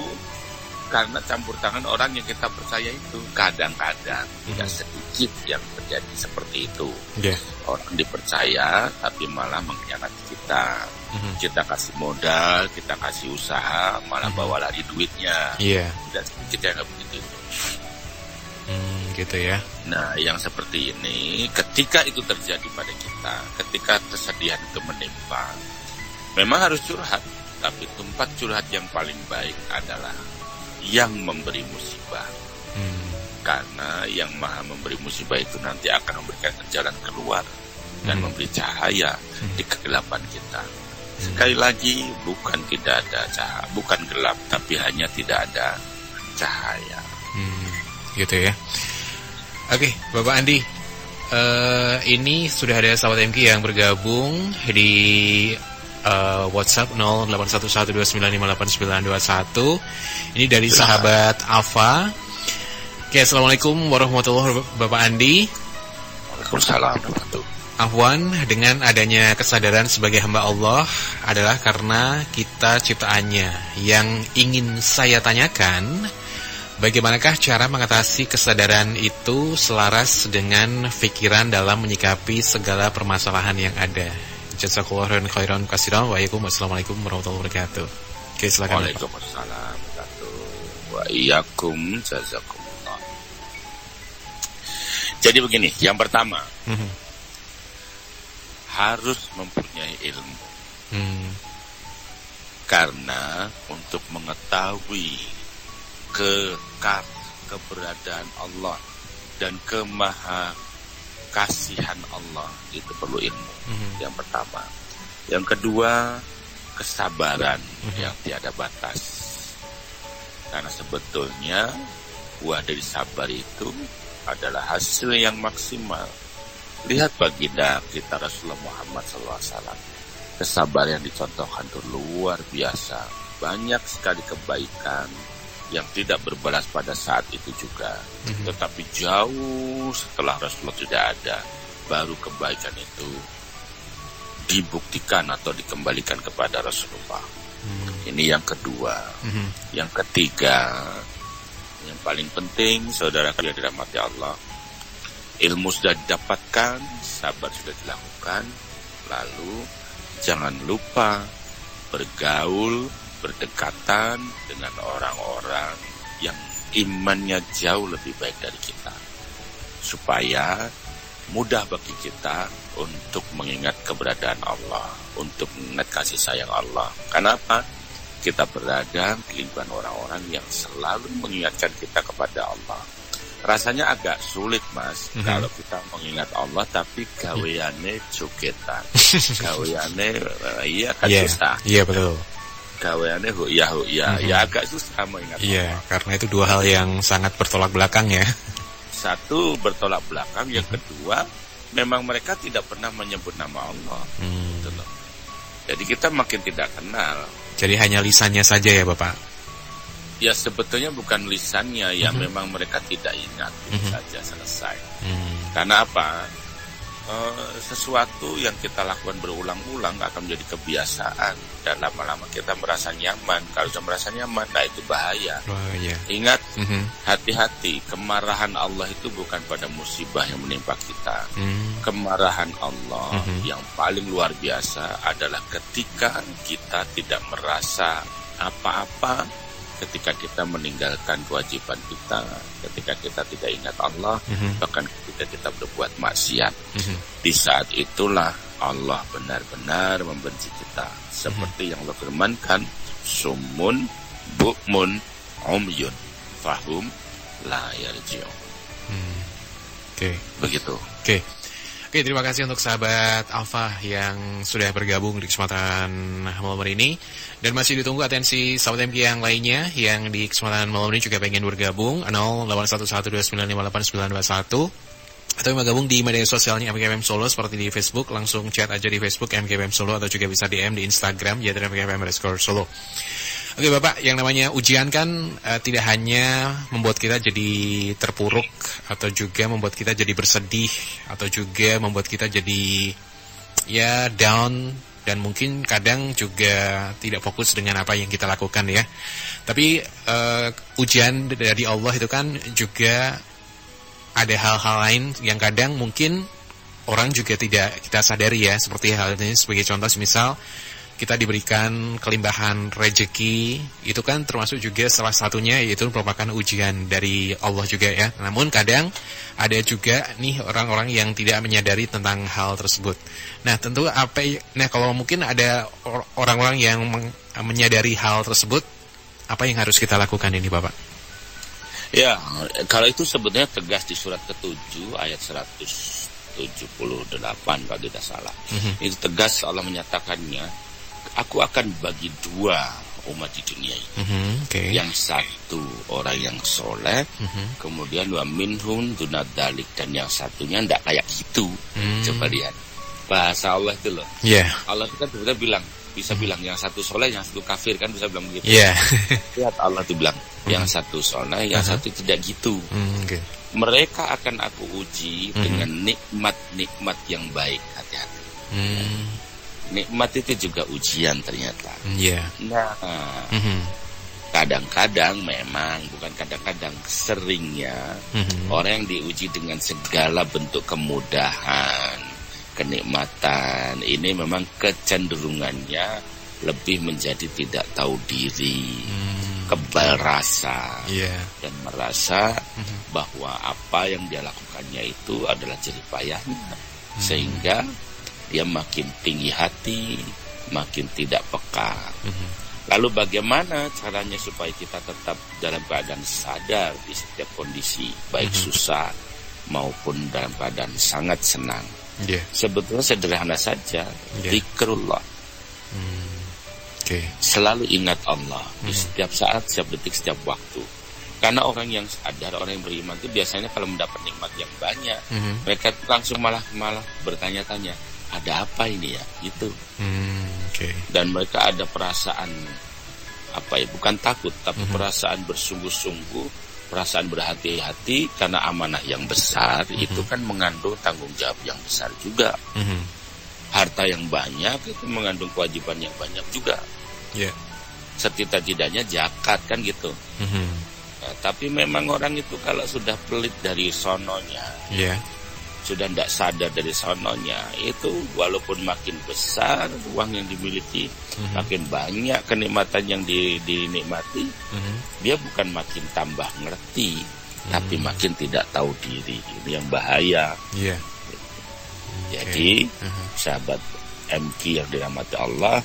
S5: karena campur tangan orang yang kita percaya itu. Kadang-kadang tidak sedikit yang terjadi seperti itu. Orang dipercaya tapi malah mengkhianati kita. Kita kasih modal, kita kasih usaha, malah bawa lari duitnya. Dan sedikit yang begitu.
S4: Gitu ya.
S5: Nah, yang seperti ini, ketika itu terjadi pada kita, ketika kesedihan itu menimpa, memang harus curhat. Tapi tempat curhat yang paling baik adalah yang memberi musibah. Karena yang maha memberi musibah itu nanti akan memberikan jalan keluar dan memberi cahaya di kegelapan kita. Sekali lagi, bukan tidak ada cahaya, bukan gelap, tapi hanya tidak ada cahaya.
S4: Gitu ya. Oke, Bapak Andi, ini sudah ada sahabat MK yang bergabung di WhatsApp 081129589921. Ini dari sahabat Alfa. Oke, Assalamualaikum warahmatullahi wabarakatuh, Bapak Andi.
S5: Waalaikumsalam warahmatullahi.
S4: Afwan, dengan adanya kesadaran sebagai hamba Allah adalah karena kita ciptaannya. Yang ingin saya tanyakan, bagaimanakah cara mengatasi kesadaran itu selaras dengan pikiran dalam menyikapi segala permasalahan yang ada? Jazakallahu khairan katsiran. Assalamualaikum warahmatullahi wabarakatuh. Oke, silakan.
S5: Waalaikumsalam warahmatullahi wa iyyakum jazakumullah. Jadi begini, yang pertama harus mempunyai ilmu. Karena untuk mengetahui keberadaan Allah dan kemaha kasihan Allah itu perlu ilmu. Yang pertama. Yang kedua, kesabaran yang tiada batas. Karena sebetulnya buah dari sabar itu adalah hasil yang maksimal. Lihat baginda kita Rasulullah Muhammad SAW. Kesabaran yang dicontohkan itu luar biasa. Banyak sekali kebaikan yang tidak berbalas pada saat itu juga. Tetapi jauh setelah Rasulullah tidak ada, baru kebaikan itu dibuktikan atau dikembalikan kepada Rasulullah. Ini yang kedua. Yang ketiga, yang paling penting, saudara kalian dirahmati Allah, ilmu sudah didapatkan, sabar sudah dilakukan, lalu jangan lupa bergaul, berdekatan dengan orang-orang yang imannya jauh lebih baik dari kita, supaya mudah bagi kita untuk mengingat keberadaan Allah, untuk mengingat kasih sayang Allah. Kenapa? Kita berada di lingkungan orang-orang yang selalu mengingatkan kita kepada Allah. Rasanya agak sulit, Mas, kalau kita mengingat Allah tapi gaweane jogetan. Gaweane iya kan susah.
S4: Iya, betul.
S5: Gaweane ya agak susah mengingat Allah.
S4: Karena itu dua hal yang sangat bertolak belakang ya.
S5: Satu, bertolak belakang. Yang kedua, memang mereka tidak pernah menyebut nama Allah. Jadi kita makin tidak kenal.
S4: Jadi hanya lisannya saja ya, Bapak?
S5: Ya sebetulnya bukan lisannya, ya memang mereka tidak ingat, saja selesai. Karena apa? Sesuatu yang kita lakukan berulang-ulang akan menjadi kebiasaan, dan lama-lama kita merasa nyaman. Kalau sudah merasa nyaman, nah itu bahaya. Ingat, hati-hati, kemarahan Allah itu bukan pada musibah yang menimpa kita. Kemarahan Allah yang paling luar biasa adalah ketika kita tidak merasa apa-apa, ketika kita meninggalkan kewajiban kita, ketika kita tidak ingat Allah, bahkan ketika kita berbuat maksiat. Di saat itulah Allah benar-benar membenci kita. Seperti yang Allah firmankan, summun bukmun umyun fahum la yarji'un. Begitu.
S4: Oke, terima kasih untuk sahabat Alfa yang sudah bergabung di kesempatan malam ini. Dan masih ditunggu atensi sahabat MK yang lainnya yang di kesempatan malam ini juga pengen bergabung. 0811295891 atau yang bergabung di media sosialnya MKFM Solo seperti di Facebook, langsung chat aja di Facebook MKFM Solo atau juga bisa DM di Instagram yaitu MKFM_Solo. Oke Bapak, yang namanya ujian kan tidak hanya membuat kita jadi terpuruk atau juga membuat kita jadi bersedih atau juga membuat kita jadi ya down dan mungkin kadang juga tidak fokus dengan apa yang kita lakukan ya. Tapi ujian dari Allah itu kan juga ada hal-hal lain yang kadang mungkin orang juga tidak kita sadari ya, seperti hal ini sebagai contoh misal kita diberikan kelimbahan rezeki, itu kan termasuk juga salah satunya yaitu merupakan ujian dari Allah juga ya. Namun kadang ada juga nih orang-orang yang tidak menyadari tentang hal tersebut. Nah tentu kalau mungkin ada orang-orang yang menyadari hal tersebut, apa yang harus kita lakukan ini Bapak?
S5: Ya, kalau itu sebenarnya tegas di surat ke-7 ayat 178 kalau tidak salah. Itu tegas Allah menyatakannya, aku akan bagi dua umat di dunia ini. Yang satu orang yang soleh, kemudian wa minhum dunadzalik, dan yang satunya tidak kayak gitu. Coba lihat bahasa Allah itu loh. Allah itu kan sebenarnya bilang, bisa bilang yang satu soleh, yang satu kafir, kan bisa bilang begitu. Lihat Allah itu bilang yang satu soleh, yang satu tidak gitu. Mereka akan aku uji dengan nikmat-nikmat yang baik. Hati-hati. Nikmat itu juga ujian ternyata. Nah, kadang-kadang memang, bukan kadang-kadang, seringnya orang yang diuji dengan segala bentuk kemudahan, kenikmatan, ini memang kecenderungannya lebih menjadi tidak tahu diri, kebal rasa, dan merasa bahwa apa yang dia lakukannya itu adalah jerih payahnya, sehingga dia makin tinggi hati, makin tidak peka. Lalu bagaimana caranya supaya kita tetap dalam keadaan sadar di setiap kondisi, baik susah maupun dalam keadaan sangat senang? Sebetulnya sederhana saja, zikrullah. Selalu ingat Allah di setiap saat, setiap detik, setiap waktu. Karena orang yang sadar, orang yang beriman itu biasanya kalau mendapat nikmat yang banyak, mereka langsung malah bertanya-tanya, ada apa ini ya? Itu. Dan mereka ada perasaan bukan takut, tapi perasaan bersungguh-sungguh, perasaan berhati-hati, karena amanah yang besar itu kan mengandung tanggung jawab yang besar juga. Harta yang banyak itu mengandung kewajiban yang banyak juga. Setidak-tidaknya zakat kan gitu. Nah, tapi memang orang itu kalau sudah pelit dari sononya, sudah tidak sadar dari sononya, itu walaupun makin besar uang yang dimiliki, makin banyak kenikmatan yang dinikmati, dia bukan makin tambah ngerti, tapi makin tidak tahu diri. Ini yang bahaya. Jadi sahabat MK yang dirahmati Allah,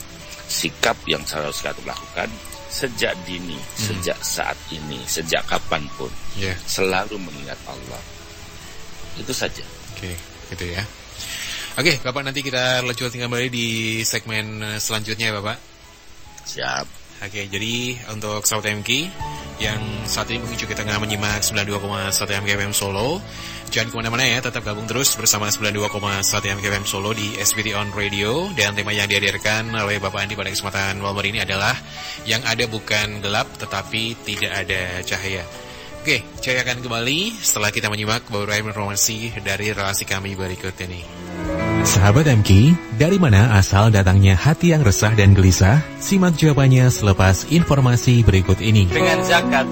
S5: sikap yang harus kita lakukan sejak dini, sejak saat ini, sejak kapanpun, selalu mengingat Allah. Itu saja.
S4: Gitu ya. Oke, Bapak, nanti kita lanjutkan kembali di segmen selanjutnya, Bapak.
S5: Siap.
S4: Oke, jadi untuk sahabat MK yang saat ini mungkin juga tengah menyimak 92,1 MKFM Solo, jangan kemana-mana ya, tetap gabung terus bersama 92,1 MKFM Solo di SBT On Radio. Dan tema yang dihadirkan oleh Bapak Andi pada kesempatan malam hari ini adalah yang ada bukan gelap tetapi tidak ada cahaya. Oke, saya akan kembali setelah kita menyimak beberapa informasi dari relasi kami berikut ini.
S3: Sahabat MK, dari mana asal datangnya hati yang resah dan gelisah? Simak jawabannya selepas informasi berikut ini.
S13: Dengan zakat,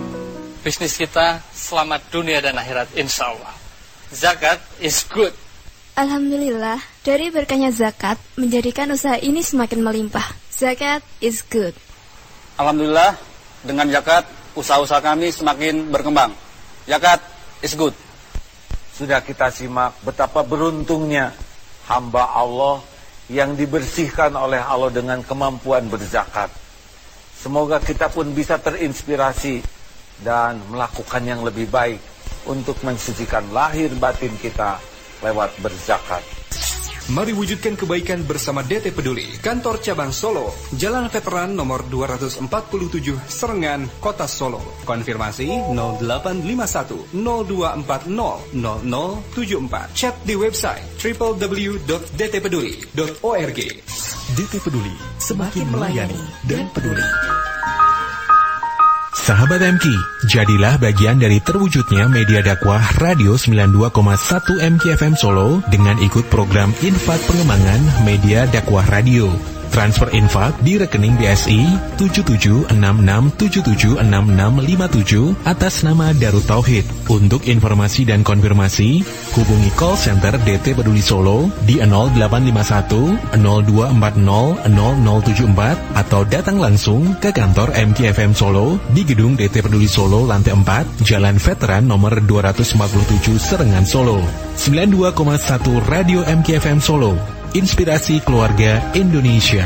S13: bisnis kita selamat dunia dan akhirat insya Allah. Zakat is good.
S14: Alhamdulillah, dari berkahnya zakat menjadikan usaha ini semakin melimpah. Zakat is good.
S15: Alhamdulillah, dengan zakat usaha-usaha kami semakin berkembang. Zakat is good.
S10: Sudah kita simak betapa beruntungnya hamba Allah yang dibersihkan oleh Allah dengan kemampuan berzakat. Semoga kita pun bisa terinspirasi dan melakukan yang lebih baik untuk mensucikan lahir batin kita lewat berzakat.
S11: Mari wujudkan kebaikan bersama DT Peduli. Kantor Cabang Solo, Jalan Veteran nomor 247, Serengan, Kota Solo. Konfirmasi 0851 0240 0074. Chat di website www.dtpeduli.org.
S3: DT Peduli, semakin melayani dan peduli. Sahabat MK, jadilah bagian dari terwujudnya media dakwah Radio 92,1 MKFM Solo dengan ikut program Infak Pengembangan Media Dakwah Radio. Transfer infak di rekening BSI 7766776657 atas nama Darut Tauhid. Untuk informasi dan konfirmasi, hubungi call center DT Peduli Solo di 0851 0240 0074 atau datang langsung ke kantor MKFM Solo di gedung DT Peduli Solo lantai 4, Jalan Veteran nomor 247 Serengan Solo. 92,1 Radio MKFM Solo. Inspirasi keluarga Indonesia.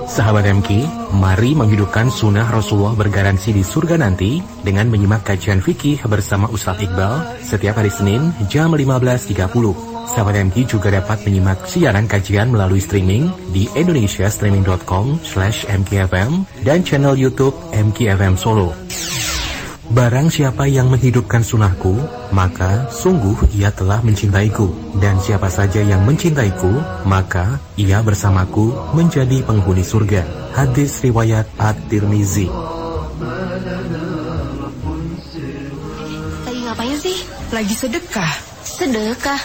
S3: Sahabat MK, mari menghidupkan sunnah Rasulullah bergaransi di surga nanti dengan menyimak kajian fikih bersama Ustaz Iqbal setiap hari Senin jam 15.30. Sahabat MK juga dapat menyimak siaran kajian melalui streaming di indonesiastreaming.com/mkfm dan channel YouTube MKFM Solo. Barang siapa yang menghidupkan sunnahku, maka sungguh ia telah mencintaiku. Dan siapa saja yang mencintaiku, maka ia bersamaku menjadi penghuni surga. Hadis riwayat At-Tirmizi.
S7: Lagi ngapain sih?
S8: Lagi sedekah.
S7: Sedekah?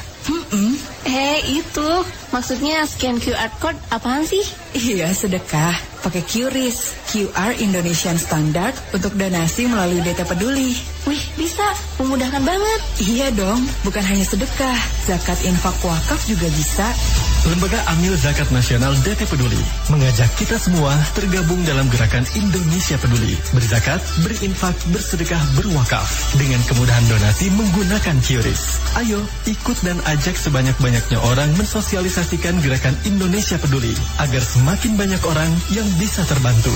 S7: Itu maksudnya scan QR code apaan sih?
S8: Iya, sedekah. Pakai QRIS, QR Indonesian Standard untuk donasi melalui DT Peduli.
S7: Wih, bisa. Memudahkan banget.
S8: Iya dong, bukan hanya sedekah. Zakat, infak, wakaf juga bisa.
S9: Lembaga Amil Zakat Nasional DT Peduli mengajak kita semua tergabung dalam gerakan Indonesia Peduli. Berzakat, berinfak, bersedekah, berwakaf dengan kemudahan donasi menggunakan QRIS. Ayo, ikut dan ajak sebanyak-banyaknya orang mensosialisasikan gerakan Indonesia Peduli agar semakin banyak orang yang bisa terbantu.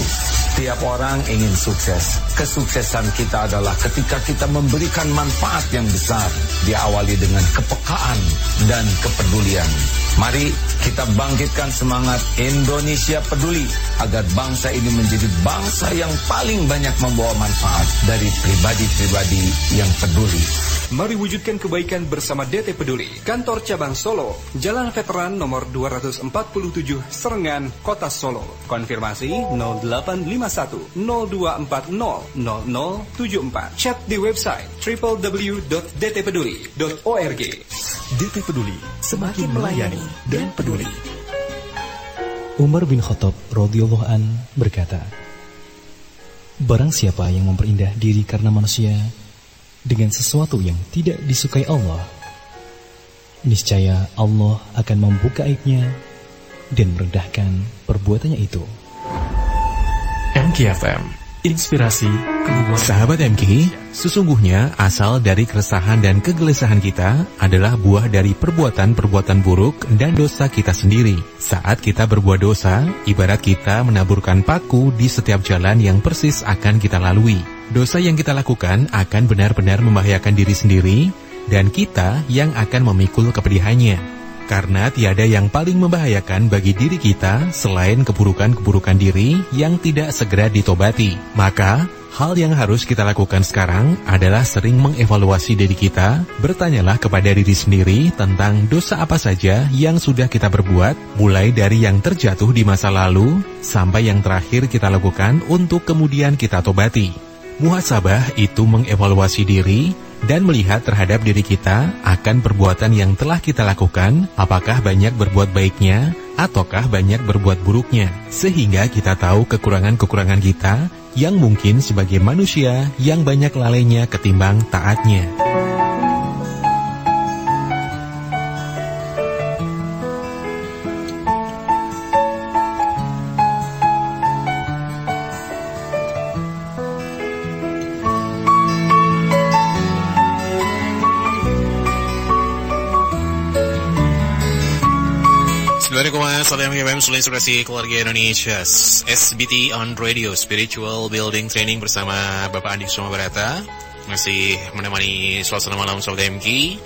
S10: Tiap orang ingin sukses. Kesuksesan kita adalah ketika kita memberikan manfaat yang besar, diawali dengan kepekaan dan kepedulian. Mari kita bangkitkan semangat Indonesia Peduli agar bangsa ini menjadi bangsa yang paling banyak membawa manfaat dari pribadi-pribadi yang peduli.
S11: Mari wujudkan kebaikan bersama DT Peduli. Kantor Cabang Solo, Jalan Veteran nomor 247, Serengan, Kota Solo. Konfirmasi 0851 0240 0074. Chat di website www.dtpeduli.org.
S3: DT Peduli, semakin melayani dan peduli.
S16: Umar bin Khattab radhiyallahu an berkata, barang siapa yang memperindah diri karena manusia dengan sesuatu yang tidak disukai Allah, niscaya Allah akan membuka aibnya dan merendahkan perbuatannya itu.
S3: MKFM, inspirasi keluarga. Sahabat MK, sesungguhnya asal dari keresahan dan kegelisahan kita adalah buah dari perbuatan-perbuatan buruk dan dosa kita sendiri. Saat kita berbuat dosa, ibarat kita menaburkan paku di setiap jalan yang persis akan kita lalui. Dosa yang kita lakukan akan benar-benar membahayakan diri sendiri dan kita yang akan memikul kepedihannya. Karena tiada yang paling membahayakan bagi diri kita selain keburukan-keburukan diri yang tidak segera ditobati. Maka, hal yang harus kita lakukan sekarang adalah sering mengevaluasi diri kita, bertanyalah kepada diri sendiri tentang dosa apa saja yang sudah kita berbuat, mulai dari yang terjatuh di masa lalu, sampai yang terakhir kita lakukan untuk kemudian kita tobati. Muhasabah itu mengevaluasi diri dan melihat terhadap diri kita akan perbuatan yang telah kita lakukan, apakah banyak berbuat baiknya ataukah banyak berbuat buruknya, sehingga kita tahu kekurangan-kekurangan kita yang mungkin sebagai manusia yang banyak lalainya ketimbang taatnya.
S4: FM Sulit Inspirasi Keluarga Indonesia, SBT on Radio, Spiritual Building Training bersama Bapak Andi Kusuma Barata. Masih menemani suasana malam Sobat MK.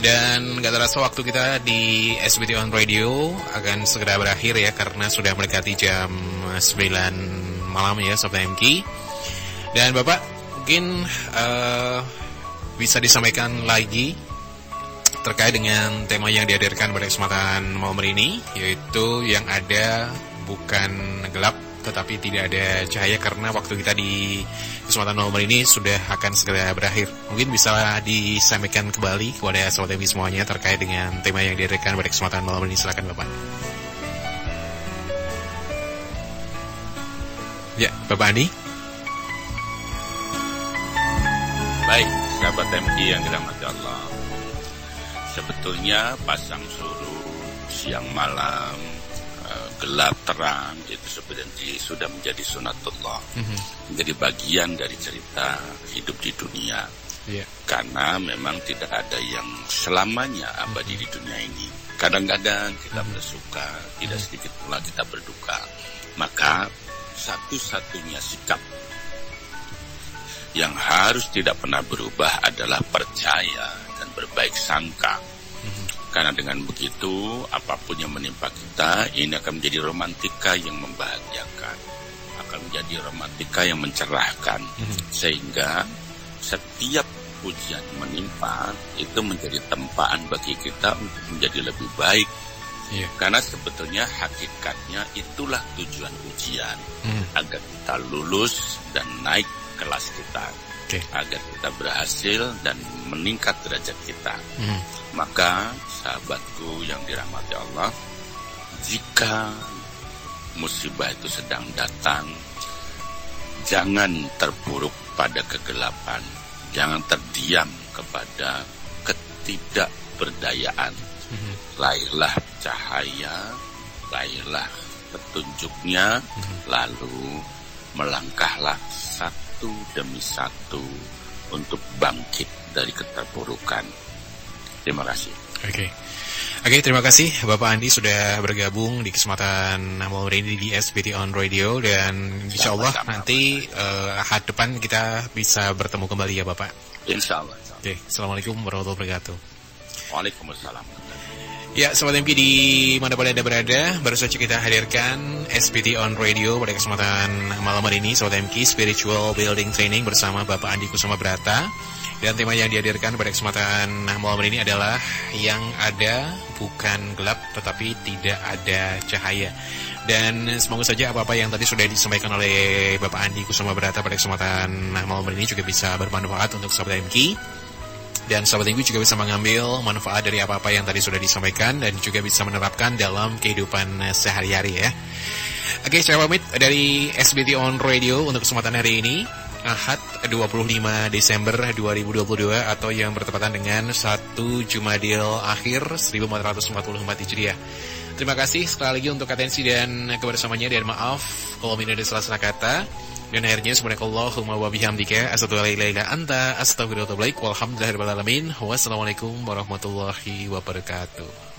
S4: Dan gak terasa waktu kita di SBT on Radio akan segera berakhir ya, karena sudah mendekati jam 9 malam ya Sobat MK. Dan Bapak mungkin bisa disampaikan lagi terkait dengan tema yang dihadirkan pada kesempatan malam ini, yaitu yang ada bukan gelap tetapi tidak ada cahaya, karena waktu kita di kesempatan malam ini sudah akan segera berakhir. Mungkin bisa disampaikan kembali kepada sahabat semuanya terkait dengan tema yang dihadirkan pada kesempatan malam ini. Silakan Bapak. Ya, Bapak Andi.
S5: Baik, sahabat MK yang dirahmati Allah. Sebetulnya pasang surut, siang malam, gelap terang, itu sebenarnya sudah menjadi sunatullah, menjadi bagian dari cerita hidup di dunia. Karena memang tidak ada yang selamanya abadi di dunia ini. Kadang-kadang kita bersuka, tidak sedikit pula kita berduka. Maka satu-satunya sikap yang harus tidak pernah berubah adalah percaya dan berbaik sangka. Karena dengan begitu, apapun yang menimpa kita, ini akan menjadi romantika yang membahagiakan, akan menjadi romantika yang mencerahkan, sehingga setiap ujian menimpa itu menjadi tempaan bagi kita untuk menjadi lebih baik. Karena sebetulnya hakikatnya itulah tujuan ujian, agar kita lulus dan naik kelas kita. agar kita berhasil dan meningkat derajat kita. Maka sahabatku yang dirahmati Allah, jika musibah itu sedang datang, jangan terpuruk pada kegelapan, jangan terdiam kepada ketidakberdayaan. Raihlah cahaya, raihlah petunjuknya, lalu melangkahlah satu demi satu untuk bangkit dari keterpurukan. Terima kasih.
S4: Oke, terima kasih Bapak Andi sudah bergabung di kesempatan malam ini di SBT On Radio, dan insya Allah nanti ahad depan kita bisa bertemu kembali ya Bapak.
S5: Insya Allah.
S4: Oke, Assalamualaikum warahmatullahi wabarakatuh.
S5: Waalaikumsalam.
S4: Ya, Sobat MK di mana pun Anda berada, baru saja kita hadirkan SBT On Radio pada kesempatan malam hari ini, Sobat MK Spiritual Building Training bersama Bapak Andi Kusuma Brata. Dan tema yang dihadirkan pada kesempatan malam hari ini adalah yang ada bukan gelap tetapi tidak ada cahaya. Dan semoga saja apa-apa yang tadi sudah disampaikan oleh Bapak Andi Kusuma Brata pada kesempatan malam hari ini juga bisa bermanfaat untuk Sobat MK. Dan Sobat MK juga bisa mengambil manfaat dari apa-apa yang tadi sudah disampaikan dan juga bisa menerapkan dalam kehidupan sehari-hari ya. Oke, saya pamit dari SBT On Radio untuk kesempatan hari ini, Ahad 25 Desember 2022 atau yang bertepatan dengan 1 Jumadil Akhir 1444 Hijriah. Terima kasih sekali lagi untuk atensi dan kebersamaannya, dan maaf kalau ini ada salah kata. Dan akhirnya subhanakallahumma wa bihamdika asyhadu an la ilaha illa anta astaghfiruka wa atubu ilaik. Walhamdulillahirabbil alamin. Wassalamualaikum warahmatullahi wabarakatuh.